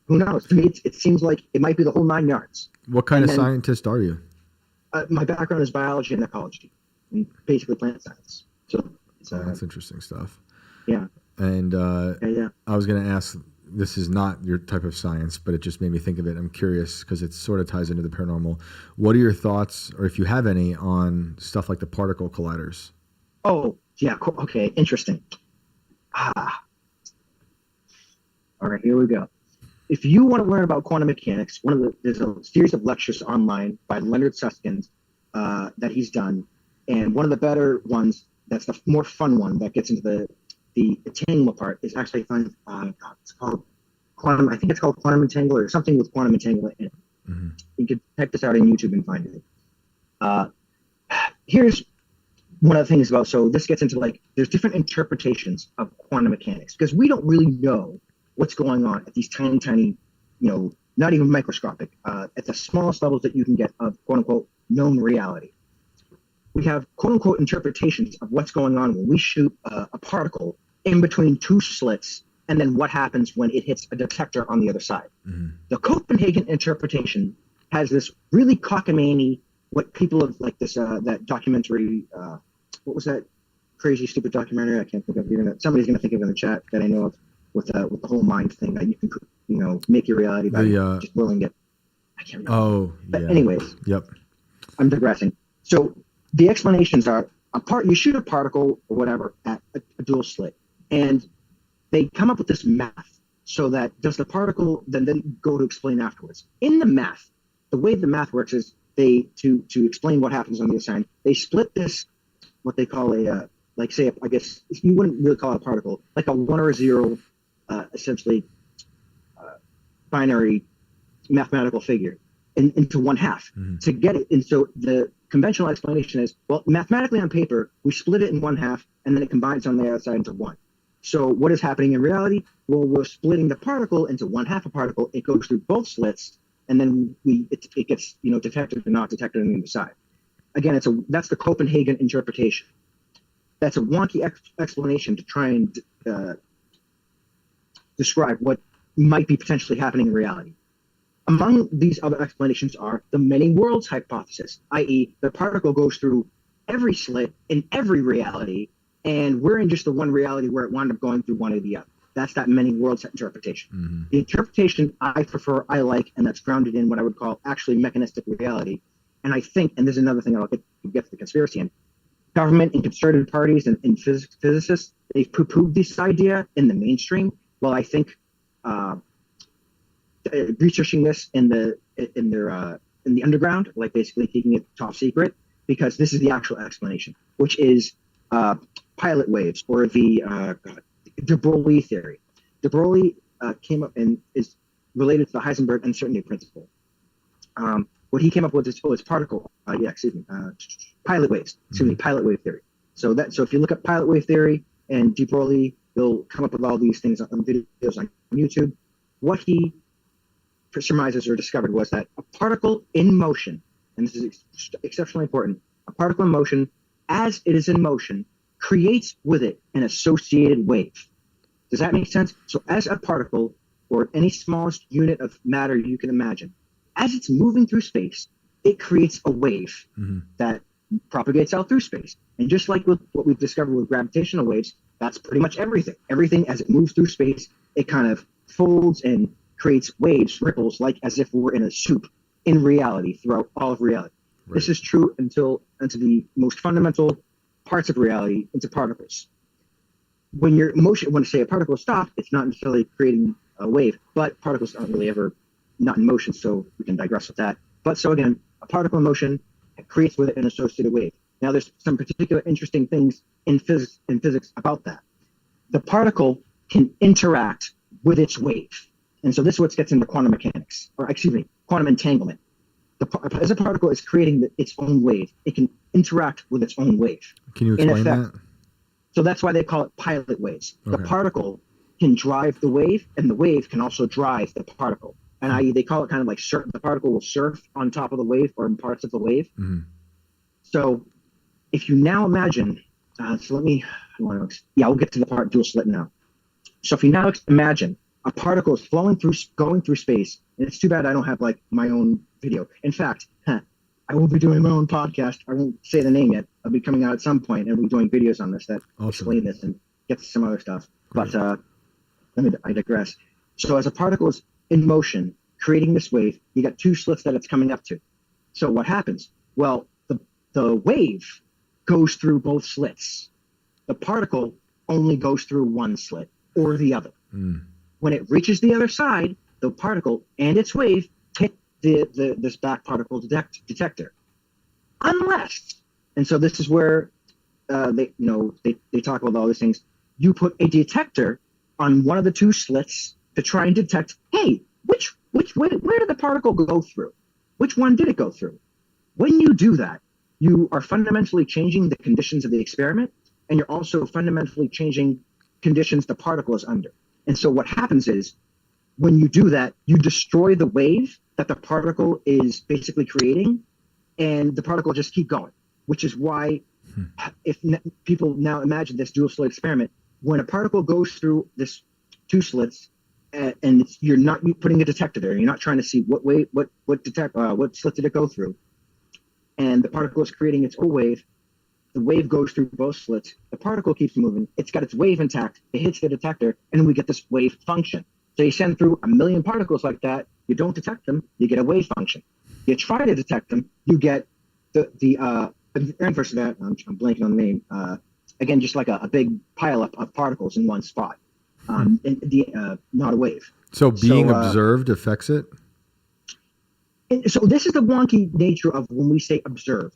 who knows? To me, it seems like it might be the whole 9 yards. What kind of scientist are you? My background is biology and ecology, and basically plant science. So that's interesting stuff. Yeah. And I was going to ask, this is not your type of science, but it just made me think of it. I'm curious because it sort of ties into the paranormal. What are your thoughts, or if you have any, on stuff like the particle colliders? Oh, yeah. Okay. Interesting. All right, here we go. If you want to learn about quantum mechanics, there's a series of lectures online by Leonard Susskind that he's done, and one of the better ones, that's the more fun one that gets into the entanglement part, is actually fun. It's called quantum. I think it's called quantum entanglement or something with quantum entanglement in it. You can check this out on YouTube and find it. Here's one of the things about. So this gets into, like, there's different interpretations of quantum mechanics because we don't really know what's going on at these tiny, not even microscopic, at the smallest levels that you can get of quote unquote known reality. We have quote unquote interpretations of what's going on when we shoot a particle in between 2 slits and then what happens when it hits a detector on the other side. The Copenhagen interpretation has this really cockamamie, what people have like this, that documentary, what was that crazy, stupid documentary? I can't think of it. Somebody's going to think of it in the chat that I know of with the whole mind thing that you can, make your reality by just willing it. I can't remember. Oh, but yeah. anyways, Yep. I'm digressing. So the explanations are you shoot a particle or whatever at a dual slit, and they come up with this math so that does the particle then go to explain afterwards. In the math, the way the math works is they to explain what happens on the other side, they split this, what they call a like say, I guess you wouldn't really call it a particle, like a 1 or a 0, essentially binary mathematical figure into 1/2 to get it. And so the conventional explanation is, well, mathematically on paper, we split it in 1/2 and then it combines on the other side into 1. So what is happening in reality? Well, we're splitting the particle into 1/2 a particle. It goes through both slits, and then it gets detected or not detected on the other side. Again, that's the Copenhagen interpretation. That's a wonky explanation to try and describe what might be potentially happening in reality. Among these other explanations are the many worlds hypothesis, i.e. the particle goes through every slit in every reality, and we're in just the one reality where it wound up going through one or the other. That's that many worlds interpretation. The interpretation I prefer, I like, and that's grounded in what I would call actually mechanistic reality. And I think, and this is another thing I'll get to the conspiracy in, government and concerted parties and physicists, they've poo-pooed this idea in the mainstream. Well, I think researching this in the underground, like basically keeping it top secret, because this is the actual explanation, which is pilot waves, or the de Broglie theory. De Broglie came up and is related to the Heisenberg uncertainty principle. What he came up with is particle, pilot waves. Pilot wave theory. So if you look up pilot wave theory and de Broglie, you'll come up with all these things on videos on YouTube. What he surmises or discovered was that a particle in motion, and this is exceptionally important, a particle in motion, as it is in motion, creates with it an associated wave. Does that make sense? So as a particle, or any smallest unit of matter you can imagine, as it's moving through space, it creates a wave that propagates out through space. And just like with what we've discovered with gravitational waves, that's pretty much everything. Everything as it moves through space, it kind of folds and creates waves, ripples, like as if we were in a soup in reality throughout all of reality. Right. This is true into the most fundamental parts of reality, into particles. When you're motion, when say a particle stops, it's not necessarily creating a wave, but particles aren't really ever not in motion, so we can digress with that. But so again, a particle in motion creates with it an associated wave. Now there's some particular interesting things in physics about that. The particle can interact with its wave. And so this is what gets into quantum mechanics, or excuse me, quantum entanglement. As a particle is creating its own wave, it can interact with its own wave. Can you explain that? So that's why they call it pilot waves. Okay. The particle can drive the wave, and the wave can also drive the particle. And i.e., they call it kind of like the particle will surf on top of the wave or in parts of the wave. So if you now imagine, we'll get to the part dual slit now. So if you now imagine a particle is going through space, and it's too bad I don't have like my own video. In fact, I will be doing my own podcast. I won't say the name yet. I'll be coming out at some point and we'll be doing videos on this that explain this and get to some other stuff. Great. But I digress. So as a particle is in motion, creating this wave, you got two slits that it's coming up to. So what happens? Well, the wave goes through both slits. The particle only goes through one slit or the other. When it reaches the other side, the particle and its wave hit this back particle detector. Unless, and so this is where they talk about all these things. You put a detector on one of the two slits to try and detect, hey, which way, where did the particle go through? Which one did it go through? When you do that, you are fundamentally changing the conditions of the experiment, and you're also fundamentally changing conditions the particle is under. And so what happens is, when you do that, you destroy the wave that the particle is basically creating, and the particle just keep going, which is why if people now imagine this dual slit experiment, when a particle goes through this two slits, and you're not putting a detector there. You're not trying to see what slit did it go through, and the particle is creating its own wave. The wave goes through both slits. The particle keeps moving. It's got its wave intact. It hits the detector, and we get this wave function. So you send through 1 million particles like that. You don't detect them, you get a wave function. You try to detect them, you get the inverse of that. I'm blanking on the name. Again, just like a big pileup of particles in one spot. Not a wave. So being observed affects it? And so this is the wonky nature of when we say observe.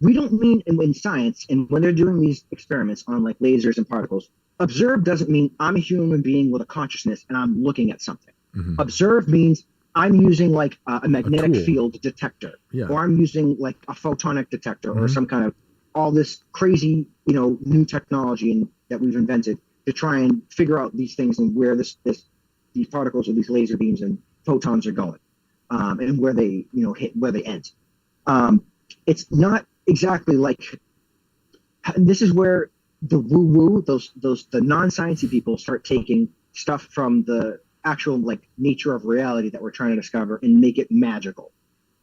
We don't mean in science, and when they're doing these experiments on like lasers and particles, observe doesn't mean I'm a human being with a consciousness and I'm looking at something. Mm-hmm. Observe means I'm using like a magnetic field detector, or I'm using like a photonic detector, or some kind of all this crazy, new technology that we've invented to try and figure out these things and where these particles or these laser beams and photons are going, and where they hit, where they end. It's not exactly like. This is where the woo-woo, the non-sciencey people start taking stuff from the actual like nature of reality that we're trying to discover and make it magical.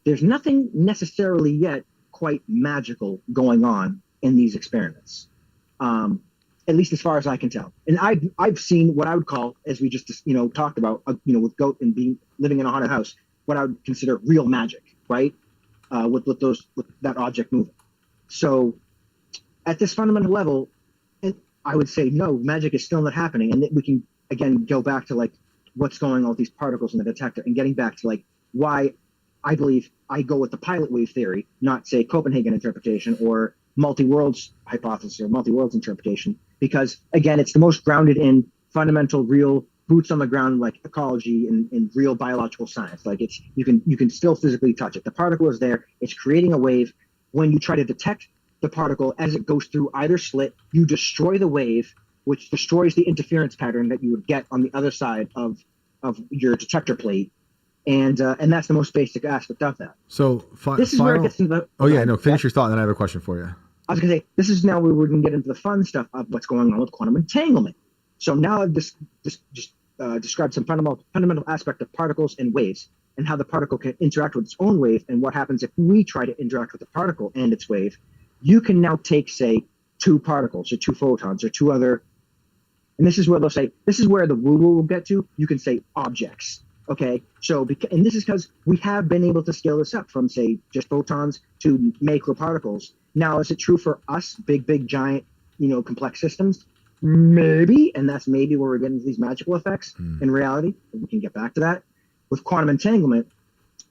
There's nothing necessarily yet quite magical going on in these experiments, at least as far as I can tell. And I've seen what I would call, as we just talked about, with Goat and living in a haunted house, what I would consider real magic, right? With that object moving. So at this fundamental level, I would say no, magic is still not happening, and that we can again go back to like what's going on with these particles in the detector, and getting back to like why I believe I go with the pilot wave theory, not say Copenhagen interpretation or multi-worlds hypothesis or multi-worlds interpretation, because again, it's the most grounded in fundamental, real, boots on the ground, like ecology and real biological science. Like you can still physically touch it. The particle is there. It's creating a wave. When you try to detect the particle as it goes through either slit, you destroy the wave, which destroys the interference pattern that you would get on the other side of your detector plate, and that's the most basic aspect of that. So this is where it gets into the. Finish your thought, and then I have a question for you. I was going to say, this is now where we're going to get into the fun stuff of what's going on with quantum entanglement. So now I've just described some fundamental aspect of particles and waves, and how the particle can interact with its own wave, and what happens if we try to interact with the particle and its wave. You can now take, say, two particles or two photons or two other, and this is where they'll say, this is where the woo-woo will get to. You can say objects, okay? So, and this is because we have been able to scale this up from, say, just photons to macroparticles. Now, is it true for us, big, giant, complex systems? Maybe, and that's maybe where we're getting these magical effects in reality. And we can get back to that. With quantum entanglement,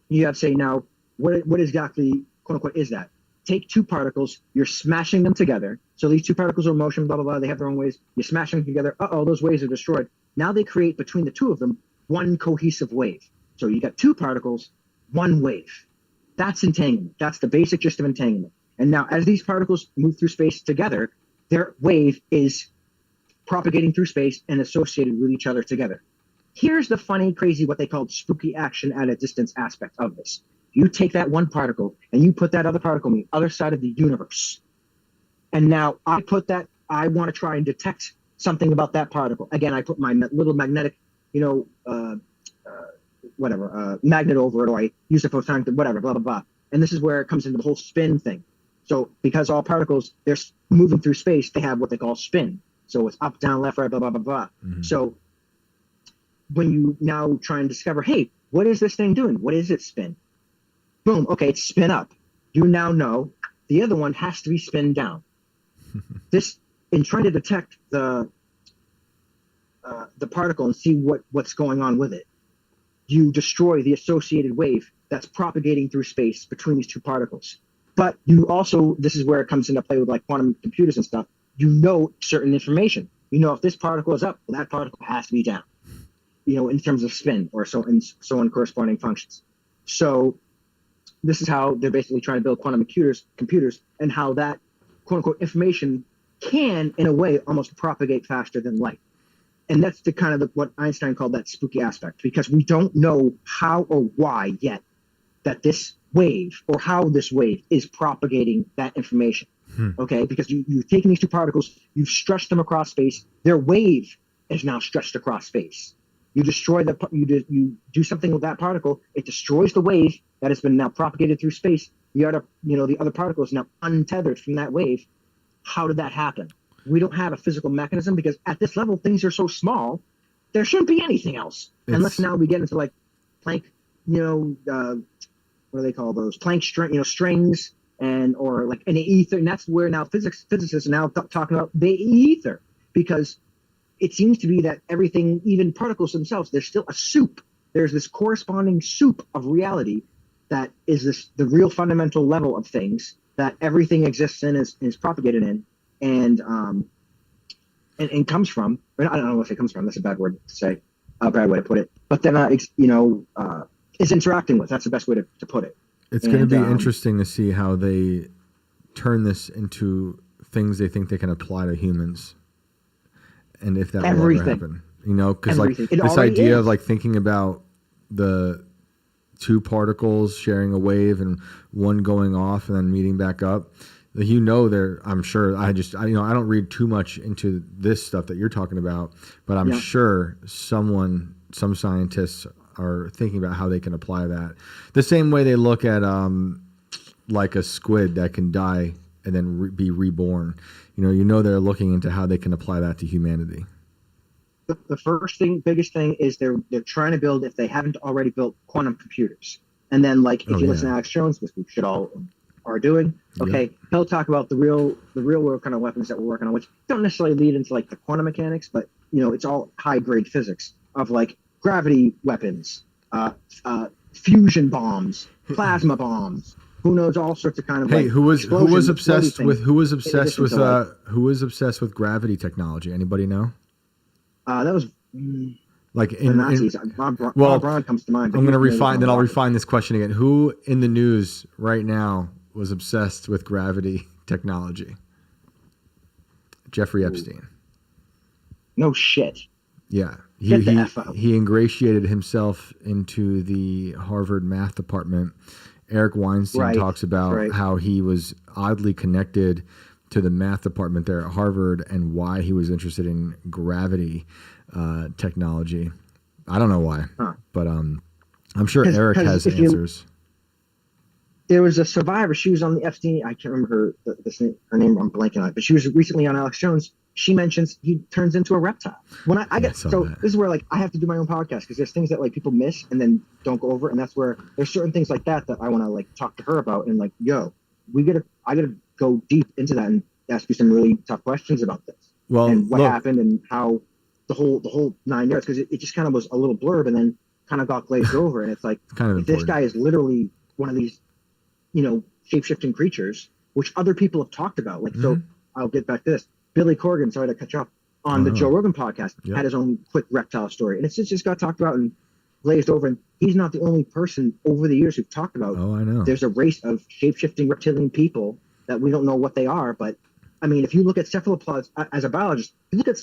you have to say now, what exactly, quote unquote, is that? Take two particles, you're smashing them together. So these two particles are in motion, blah, blah, blah. They have their own waves. You smash them together. Those waves are destroyed. Now they create between the two of them one cohesive wave. So you got two particles, one wave. That's entanglement. That's the basic gist of entanglement. And now as these particles move through space together, their wave is propagating through space and associated with each other together. Here's the funny, crazy, what they call spooky action at a distance aspect of this. You take that one particle and you put that other particle on the other side of the universe. And now I want to try and detect something about that particle. Again, I put my little magnetic, magnet over it, or I use a photonic, whatever, blah, blah, blah. And this is where it comes into the whole spin thing. So because all particles, they're moving through space, they have what they call spin. So it's up, down, left, right, blah, blah, blah, blah. Mm-hmm. So when you now try and discover, hey, what is this thing doing? What is its spin? Boom, okay, it's spin up. You now know the other one has to be spin down. This, in trying to detect the particle and see what's going on with it, you destroy the associated wave that's propagating through space between these two particles. But you also, this is where it comes into play with like quantum computers and stuff, certain information. If this particle is up, well, that particle has to be down, in terms of spin or so on corresponding functions. So this is how they're basically trying to build quantum computers, and how that quote unquote information can, in a way, almost propagate faster than light. And that's the kind of what Einstein called that spooky aspect, because we don't know how or why yet that this wave, or how this wave is propagating that information. Okay, because you've taken these two particles, you've stretched them across space, their wave is now stretched across space. You destroy you do something with that particle, it destroys the wave that has been now propagated through space. The other particle is now untethered from that wave. How did that happen? We don't have a physical mechanism because at this level things are so small, there shouldn't be anything else. Unless now we get into like Planck, what do they call those? Planck strings or like an ether, and that's where now physicists are now talking about the ether, because it seems to be that everything, even particles themselves, there's still a soup. There's this corresponding soup of reality that is the real fundamental level of things that everything exists in, is propagated in, and comes from. I don't know if it comes from. That's a bad word to say, a bad way to put it. But then is interacting with. That's the best way to put it. It's going to be interesting to see how they turn this into things they think they can apply to humans, and if that will ever happen. Because like this idea of like thinking about the two particles sharing a wave and one going off and then meeting back up. I'm sure I don't read too much into this stuff that you're talking about, but I'm sure some scientists are thinking about how they can apply that. The same way they look at like a squid that can die and then be reborn. They're looking into how they can apply that to humanity. The biggest thing is they're trying to build, if they haven't already built, quantum computers. And then if you listen to Alex Jones, which we should all are doing, he'll talk about the real world kind of weapons that we're working on, which don't necessarily lead into like the quantum mechanics, but it's all high grade physics of like gravity weapons, fusion bombs, plasma bombs. Who knows, all sorts of kind of who was obsessed with gravity technology? Anybody know? That was like the Nazis. Bob Braun comes to mind. I'm going to refine. Then I'll refine this question again. Who in the news right now was obsessed with gravity technology? Jeffrey Epstein. No shit. Yeah, he ingratiated himself into the Harvard math department. Eric Weinstein talks about how he was oddly connected to the math department there at Harvard and why he was interested in gravity technology. I don't know why, but I'm sure Eric has answers. There was a survivor. She was on the Epstein. I can't remember her name. I'm blanking on it, but she was recently on Alex Jones. She mentions he turns into a reptile. When I get so that. This is where like I have to do my own podcast because there's things that like people miss and then don't go over, and that's where there's certain things like that I want to like talk to her about and like, I gotta go deep into that and ask you some really tough questions about this. Well, and what happened and how the whole 9 yards, because it just kind of was a little blurb and then kind of got glazed over, and it's like this guy is literally one of these shape-shifting creatures which other people have talked about. Like so I'll get back to this. Billy Corgan, sorry to cut you off, on the Joe Rogan podcast, had his own quick reptile story, and it's just got talked about and glazed over. And he's not the only person over the years who've talked about. Oh, I know. There's a race of shape-shifting reptilian people that we don't know what they are. But I mean, if you look at cephalopods as a biologist, if you look at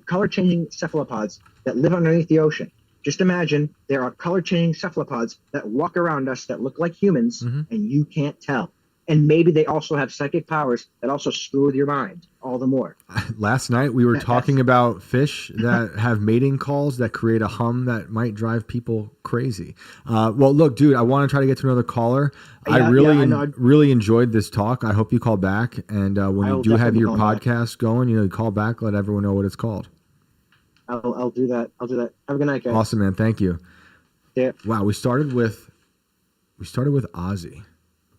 color-changing cephalopods that live underneath the ocean. Just imagine there are color-changing cephalopods that walk around us that look like humans, and you can't tell. And maybe they also have psychic powers that also screw with your mind all the more. Last night we were talking about fish that have mating calls that create a hum that might drive people crazy. Well, look, dude, I want to try to get to another caller. I really enjoyed this talk. I hope you call back. And when you do have your podcast going, call back, let everyone know what it's called. I'll do that. Have a good night, guys. Awesome, man. Thank you. Yeah. Wow. We started with Ozzy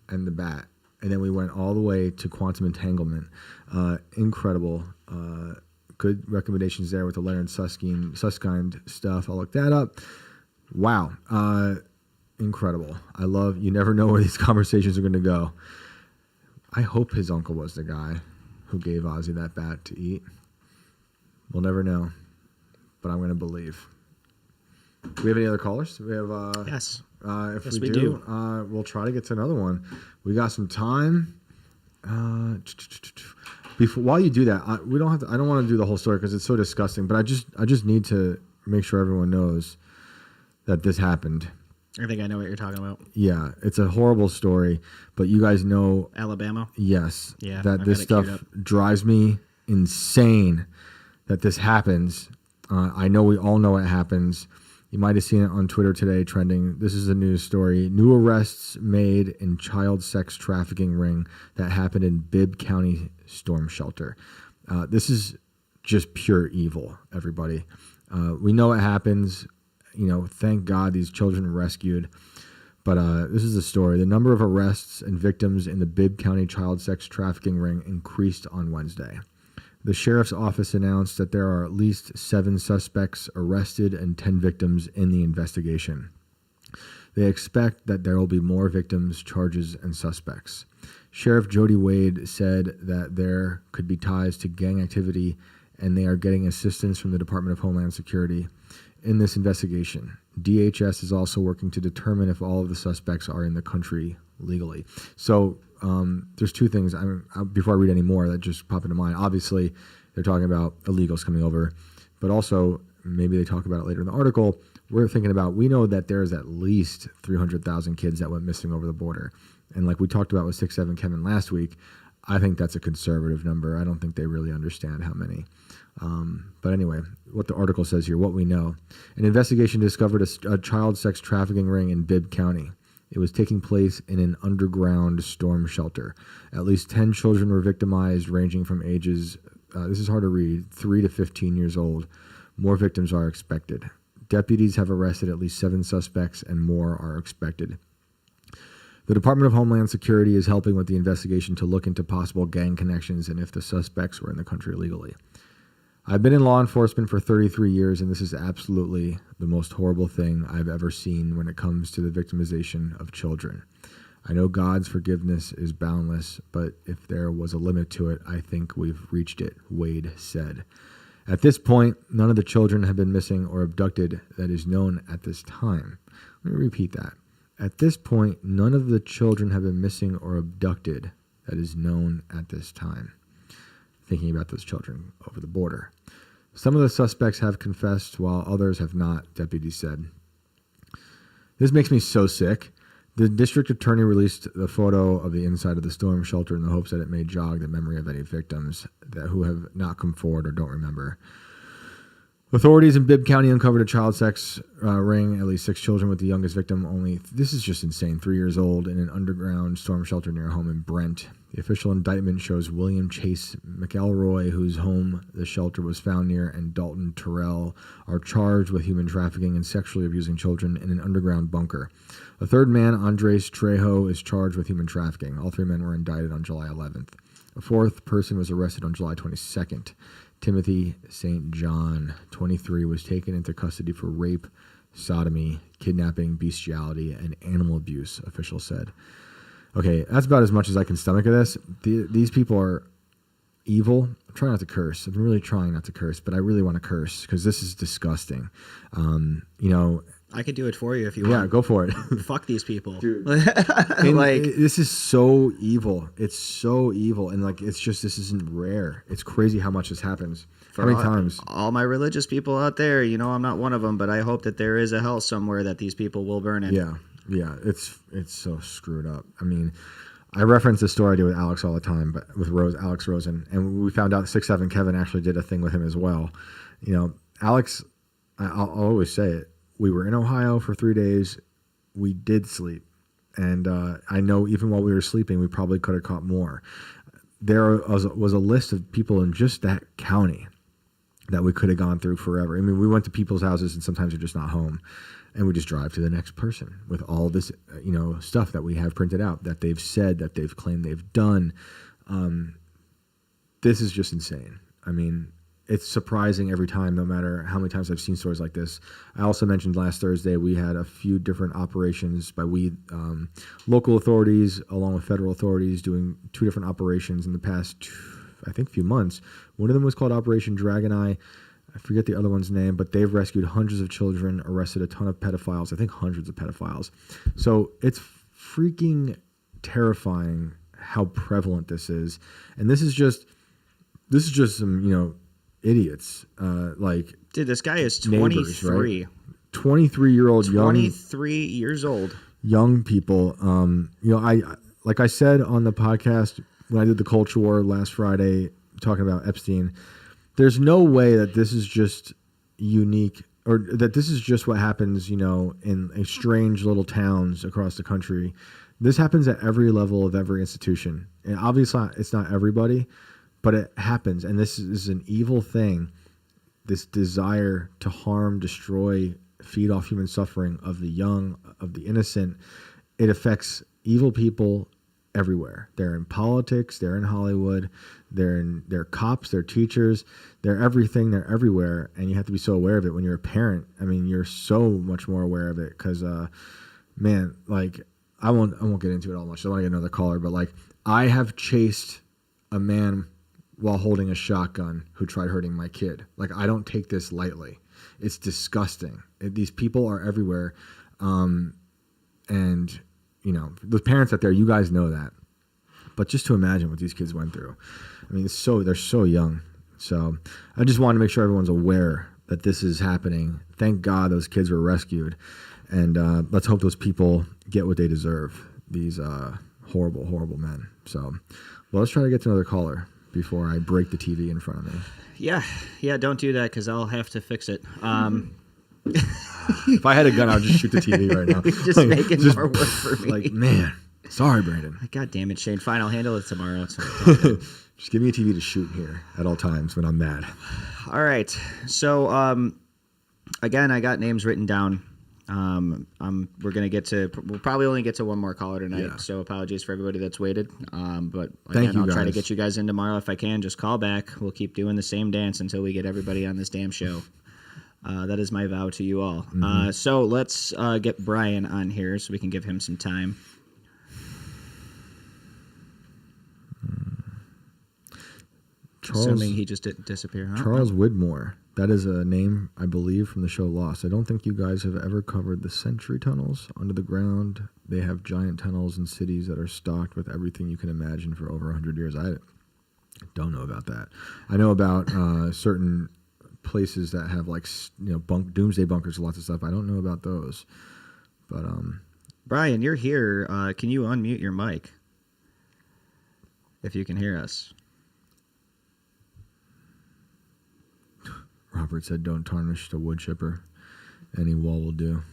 and the bat. And then we went all the way to quantum entanglement. Incredible. Good recommendations there with the Leonard Susskind stuff. I'll look that up. Wow. Incredible. You never know where these conversations are going to go. I hope his uncle was the guy who gave Ozzy that bat to eat. We'll never know, but I'm going to believe. Do we have any other callers? We have, yes. If we do. We'll try to get to another one. We got some time. While you do that, I don't want to do the whole story because it's so disgusting. But I just need to make sure everyone knows that this happened. I think I know what you're talking about. Yeah, it's a horrible story, but you guys know Alabama. Yes. Yeah. That this stuff drives me insane. That this happens I know we all know what happens. You might have seen it on Twitter today trending. This is a news story. New arrests made in child sex trafficking ring that happened in Bibb County storm shelter. This is just pure evil, everybody. We know it happens. Thank God these children are rescued. But this is the story. The number of arrests and victims in the Bibb County child sex trafficking ring increased on Wednesday. The sheriff's office announced that there are at least 7 suspects arrested and 10 victims in the investigation. They expect that there will be more victims, charges, and suspects. Sheriff Jody Wade said that there could be ties to gang activity, and they are getting assistance from the Department of Homeland Security in this investigation. DHS is also working to determine if all of the suspects are in the country legally. So there's 2 things. Before I read any more, that just pop into mind. Obviously, they're talking about illegals coming over, but also maybe they talk about it later in the article. We're thinking about, we know that there's at least 300,000 kids that went missing over the border. And like we talked about with 6'7" Kevin last week, I think that's a conservative number. I don't think they really understand how many. But anyway, what the article says here, what we know. An investigation discovered a child sex trafficking ring in Bibb County. It was taking place in an underground storm shelter. At least 10 children were victimized, ranging from ages, this is hard to read, 3 to 15 years old. More victims are expected. Deputies have arrested at least 7 suspects, and more are expected. The Department of Homeland Security is helping with the investigation to look into possible gang connections and if the suspects were in the country illegally. I've been in law enforcement for 33 years, and this is absolutely the most horrible thing I've ever seen when it comes to the victimization of children. I know God's forgiveness is boundless, but if there was a limit to it, I think we've reached it, Wade said. At this point, none of the children have been missing or abducted that is known at this time. Let me repeat that. At this point, none of the children have been missing or abducted that is known at this time. Thinking about those children over the border. Some of the suspects have confessed while others have not, deputies said. This makes me so sick. The district attorney released the photo of the inside of the storm shelter in the hopes that it may jog the memory of any victims who have not come forward or don't remember. Authorities in Bibb County uncovered a child sex ring, at least 6 children, with the youngest victim only, this is just insane, 3 years old, in an underground storm shelter near a home in Brent. The official indictment shows William Chase McElroy, whose home the shelter was found near, and Dalton Terrell are charged with human trafficking and sexually abusing children in an underground bunker. A third man, Andres Trejo, is charged with human trafficking. All 3 men were indicted on July 11th. A 4th person was arrested on July 22nd. Timothy St. John, 23, was taken into custody for rape, sodomy, kidnapping, bestiality, and animal abuse, officials said. Okay, that's about as much as I can stomach of this. These people are evil. I'm trying not to curse. I'm really trying not to curse, but I really want to curse because this is disgusting. I could do it for you if you want. Yeah, go for it. Fuck these people. Dude. This is so evil. It's so evil. And this isn't rare. It's crazy how much this happens. How many times? All my religious people out there, I'm not one of them, but I hope that there is a hell somewhere that these people will burn in. Yeah. It's so screwed up. I mean, I reference this story I do with Alex all the time, but with Alex Rosen. And we found out 6'7" Kevin actually did a thing with him as well. Alex, I'll always say it. We were in Ohio for 3 days. We did sleep. And I know even while we were sleeping, we probably could have caught more. There was a list of people in just that county that we could have gone through forever. I mean, we went to people's houses and sometimes they're just not home. And we just drive to the next person with all this, stuff that we have printed out, that they've said, that they've claimed they've done. This is just insane. I mean, it's surprising every time, no matter how many times I've seen stories like this. I also mentioned last Thursday we had a few different operations by local authorities along with federal authorities doing 2 different operations in the past, I think, few months. One of them was called Operation Dragon Eye. I forget the other one's name, but they've rescued hundreds of children, arrested a ton of pedophiles, I think hundreds of pedophiles. So it's freaking terrifying how prevalent this is. And this is just some, idiots. Dude, this guy is 23. Neighbors, right? 23-year-old young. 23 years old. Young people. Like I said on the podcast when I did the Culture War last Friday, talking about Epstein, there's no way that this is just unique, or that this is just what happens, you know, in strange little towns across the country. This happens at every level of every institution. And obviously it's not everybody, but it happens. And this is an evil thing. This desire to harm, destroy, feed off human suffering of the young, of the innocent. It affects evil people everywhere. They're in politics, they're in Hollywood, they're cops, they're teachers, they're everything, they're everywhere, and you have to be so aware of it when you're a parent. I mean, you're so much more aware of it because, man, like I won't get into it all much. I don't want to get another caller, but like I have chased a man while holding a shotgun who tried hurting my kid. Like I don't take this lightly. It's disgusting. These people are everywhere, and you know, the parents out there, you guys know that. But just to imagine what these kids went through. I mean, they're so young. So I just wanted to make sure everyone's aware that this is happening. Thank God those kids were rescued. And let's hope those people get what they deserve. These horrible, horrible men. So, well, let's try to get to another caller before I break the TV in front of me. Yeah, don't do that because I'll have to fix it. If I had a gun, I would just shoot the TV right now. Just making more work for me. Like, man, sorry, Brandon. God damn it, Shane. Fine, I'll handle it tomorrow. It's fine. Just give me a TV to shoot here at all times when I'm mad. All right. So, again, I got names written down. We'll probably only get to one more caller tonight. Yeah. So apologies for everybody that's waited. But again, I'll try to get you guys in tomorrow if I can. Just call back. We'll keep doing the same dance until we get everybody on this damn show. That is my vow to you all. Mm-hmm. So let's get Brian on here so we can give him some time. Assuming he just didn't disappear. Huh? Charles Widmore. That is a name, I believe, from the show Lost. I don't think you guys have ever covered the Century tunnels under the ground. They have giant tunnels in cities that are stocked with everything you can imagine for over 100 years. I don't know about that. I know about certain places that have like, you know, doomsday bunkers, lots of stuff. I don't know about those. But Brian, you're here. Can you unmute your mic if you can hear us? Robert said, "Don't tarnish the wood chipper. Any wall will do."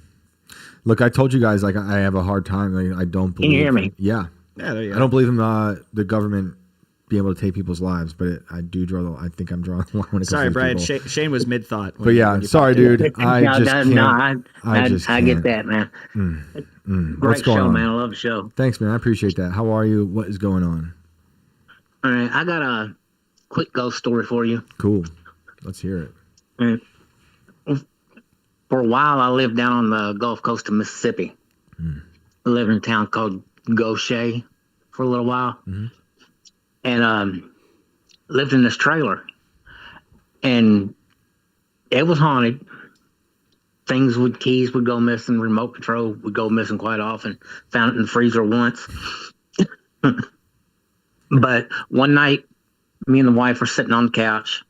Look, I told you guys, like, I have a hard time. Like, I don't believe. Can you hear me? Yeah. Yeah, there you go. I don't believe in the government being able to take people's lives, but I do draw. I think I'm drawing the line when it comes Sorry, to Brian. people. Shane was mid thought. But yeah, sorry, dude. I just can't. I get that, man. Great show, man. I love the show. Thanks, man. I appreciate that. How are you? What is going on? All right, I got a quick ghost story for you. Cool. Let's hear it. For a while, I lived down on the Gulf Coast of Mississippi. I lived in a town called Gaucher for a little while. Mm-hmm. And lived in this trailer. And it was haunted. Keys would go missing, remote control would go missing quite often. Found it in the freezer once. But one night, me and the wife were sitting on the couch,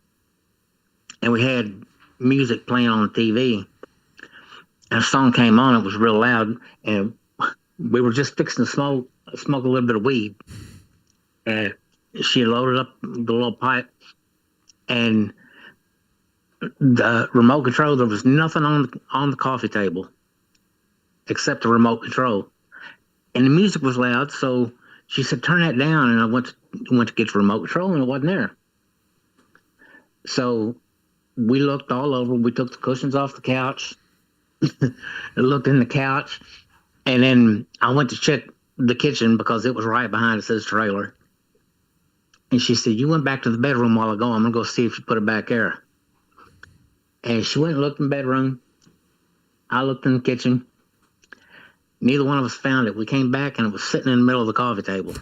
and we had music playing on the TV. And a song came on, it was real loud, and we were just fixing to smoke a little bit of weed. And she loaded up the little pipe, and the remote control, there was nothing on the coffee table except the remote control. And the music was loud, so she said, "Turn that down." And I went to get the remote control, and it wasn't there. So we looked all over. We took the cushions off the couch, looked in the couch, and then I went to check the kitchen because it was right behind us, this trailer. And she said, "You went back to the bedroom a while ago. I'm going to go see if you put it back there." And she went and looked in the bedroom. I looked in the kitchen. Neither one of us found it. We came back, and it was sitting in the middle of the coffee table.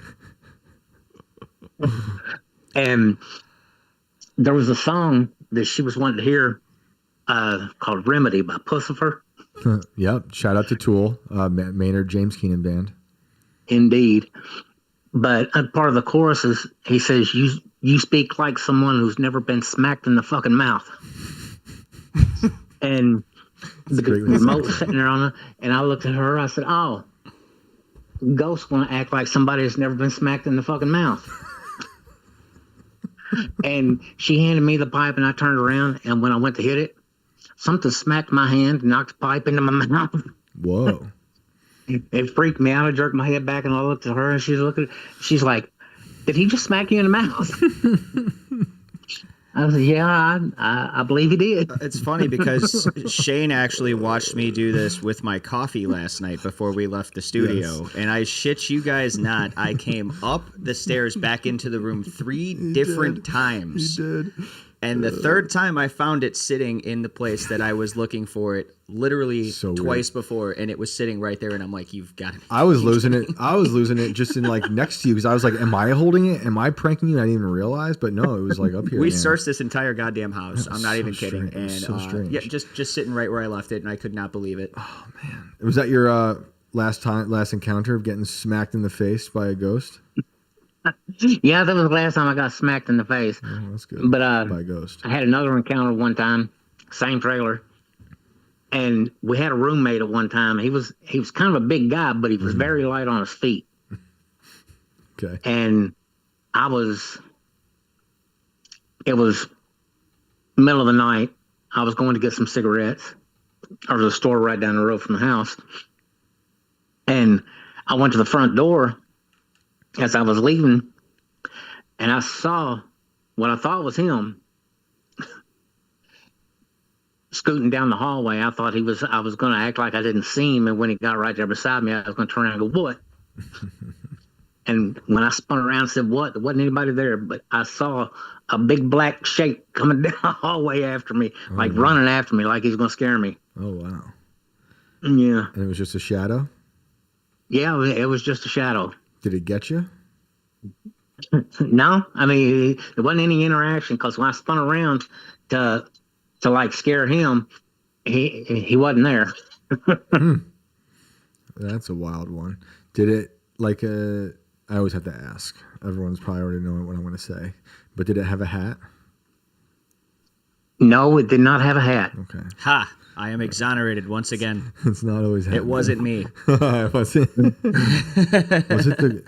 And there was a song that she was wanting to hear called "Remedy" by Pussifer. Yep. Shout out to Tool, Maynard James Keenan band. Indeed. But part of the chorus is, he says, you speak like someone who's never been smacked in the fucking mouth. And the remote was sitting there on her, and I looked at her, I said, "Oh, ghosts want to act like somebody that's never been smacked in the fucking mouth." And she handed me the pipe, and I turned around, and when I went to hit it, something smacked my hand and knocked a pipe into my mouth. Whoa. It freaked me out. I jerked my head back and I looked at her and she's like, did he just smack you in the mouth? I was like, yeah, I believe he did. It's funny because Shane actually watched me do this with my coffee last night before we left the studio. Yes. And I shit you guys not, I came up the stairs back into the room 3 different times. You did. And the third time I found it sitting in the place that I was looking for it literally twice before, and it was sitting right there, and I'm like, you've got to be I was losing it. I was losing it just in like next to you because I was like, am I holding it? Am I pranking you? I didn't even realize, but no, it was like up here. We searched this entire goddamn house. I'm not even kidding. And so strange. Yeah, just sitting right where I left it, and I could not believe it. Oh man. Was that your last encounter of getting smacked in the face by a ghost? Yeah, that was the last time I got smacked in the face. Oh, that's good. But by a ghost. I had another encounter one time, same trailer, and we had a roommate at one time. He was kind of a big guy, but he was very light on his feet. Okay. And it was middle of the night. I was going to get some cigarettes. There was a store right down the road from the house, and I went to the front door as I was leaving, and I saw what I thought was him scooting down the hallway. I thought I was going to act like I didn't see him, and when he got right there beside me, I was going to turn around and go, what? And when I spun around and said, what? There wasn't anybody there, but I saw a big black shape coming down the hallway after me, running after me, like he was going to scare me. Oh, wow. Yeah. And it was just a shadow? Yeah, it was just a shadow. Did it get you? No, I mean, there wasn't any interaction because when I spun around to like scare him, he wasn't there. That's a wild one. Did it I always have to ask. Everyone's probably already knowing what I'm going to say, but did it have a hat? No, it did not have a hat. Okay. Ha! I am exonerated once again. It's not always happening. It wasn't me. Was it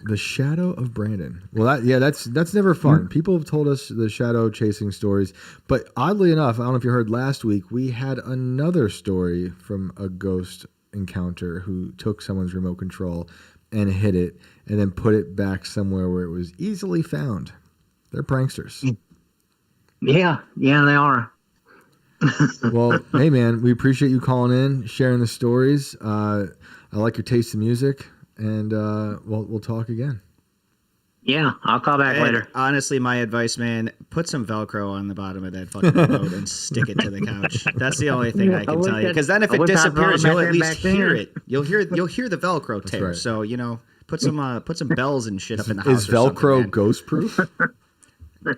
the shadow of Brandon? Well, that's never fun. People have told us the shadow chasing stories, but oddly enough, I don't know if you heard last week, we had another story from a ghost encounter who took someone's remote control and hid it and then put it back somewhere where it was easily found. They're pranksters. Yeah, they are. Well, hey man, we appreciate you calling in, sharing the stories. I like your taste in music, and we'll talk again. Yeah, I'll call back later. Honestly, my advice, man, put some Velcro on the bottom of that fucking remote and stick it to the couch. That's the only thing I can tell you. Because then if it disappears, you'll at least hear it. You'll hear the Velcro tear. Right. So put some bells and shit up in the house. Is Velcro ghost proof?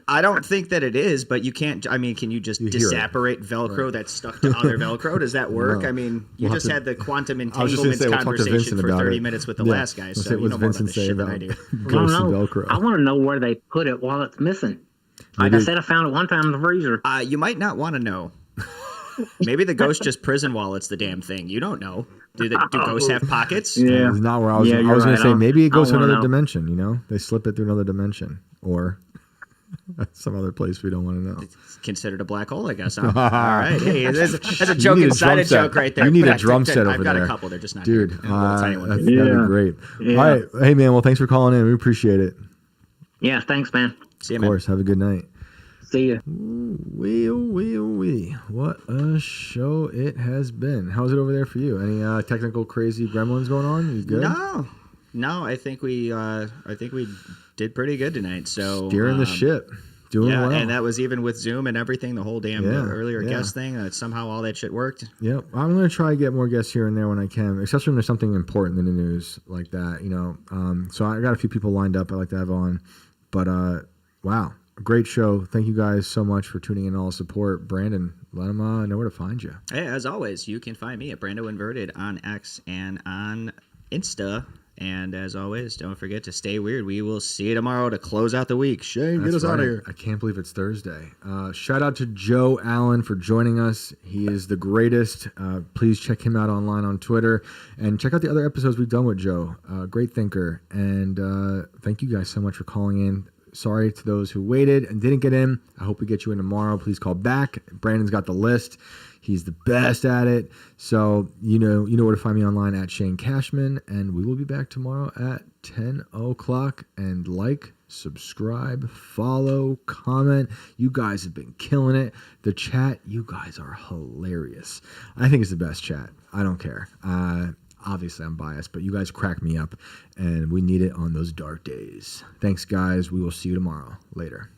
I don't think that it is, but you can't. I mean, can you just disapparate Velcro that's stuck to other Velcro? Does that work? No. I mean, you just had the quantum entanglements conversation for 30 minutes with the last guy, so you know more about this shit than I do. Ghost and Velcro. I want to know where they put it while it's missing. Like I said, I found it one time in the freezer. You might not want to know. Maybe the ghost just prison wallets the damn thing. You don't know. Do ghosts have pockets? Yeah, it's not where I was. I was going to say maybe it goes to another dimension. You know, they slip it through another dimension, or some other place we don't want to know. It's considered a black hole, I guess. Huh? All right. Hey, that's a joke inside a joke right there. You need a drum set over there. I've got a couple. They're just not dude. That'd be great. Yeah. All right. Hey, man. Well, thanks for calling in. We appreciate it. Yeah. Thanks, man. See you, man. Of course. Have a good night. See you. Wee. What a show it has been. How's it over there for you? Any technical crazy gremlins going on? You good? No. I think we did pretty good tonight. So steering the ship. Doing well. And that was even with Zoom and everything, the whole damn earlier guest thing. Somehow all that shit worked. Yep. I'm going to try to get more guests here and there when I can, especially when there's something important in the news like that, So I got a few people lined up I'd like to have on. But, wow, a great show. Thank you guys so much for tuning in, all support. Brandon, let them know where to find you. Hey, as always, you can find me at Brando Inverted on X and on Insta. And as always, don't forget to stay weird. We will see you tomorrow to close out the week. Shane, get us out of here. I can't believe it's Thursday. Shout out to Joe Allen for joining us. He is the greatest. Please check him out online on Twitter. And check out the other episodes we've done with Joe. Great thinker. And thank you guys so much for calling in. Sorry to those who waited and didn't get in. I hope we get you in tomorrow. Please call back. Brandon's got the list. He's the best at it. So you know where to find me online at Shane Cashman. And we will be back tomorrow at 10 o'clock. And like, subscribe, follow, comment. You guys have been killing it. The chat, you guys are hilarious. I think it's the best chat. I don't care. Obviously, I'm biased, but you guys crack me up, and we need it on those dark days. Thanks, guys. We will see you tomorrow. Later.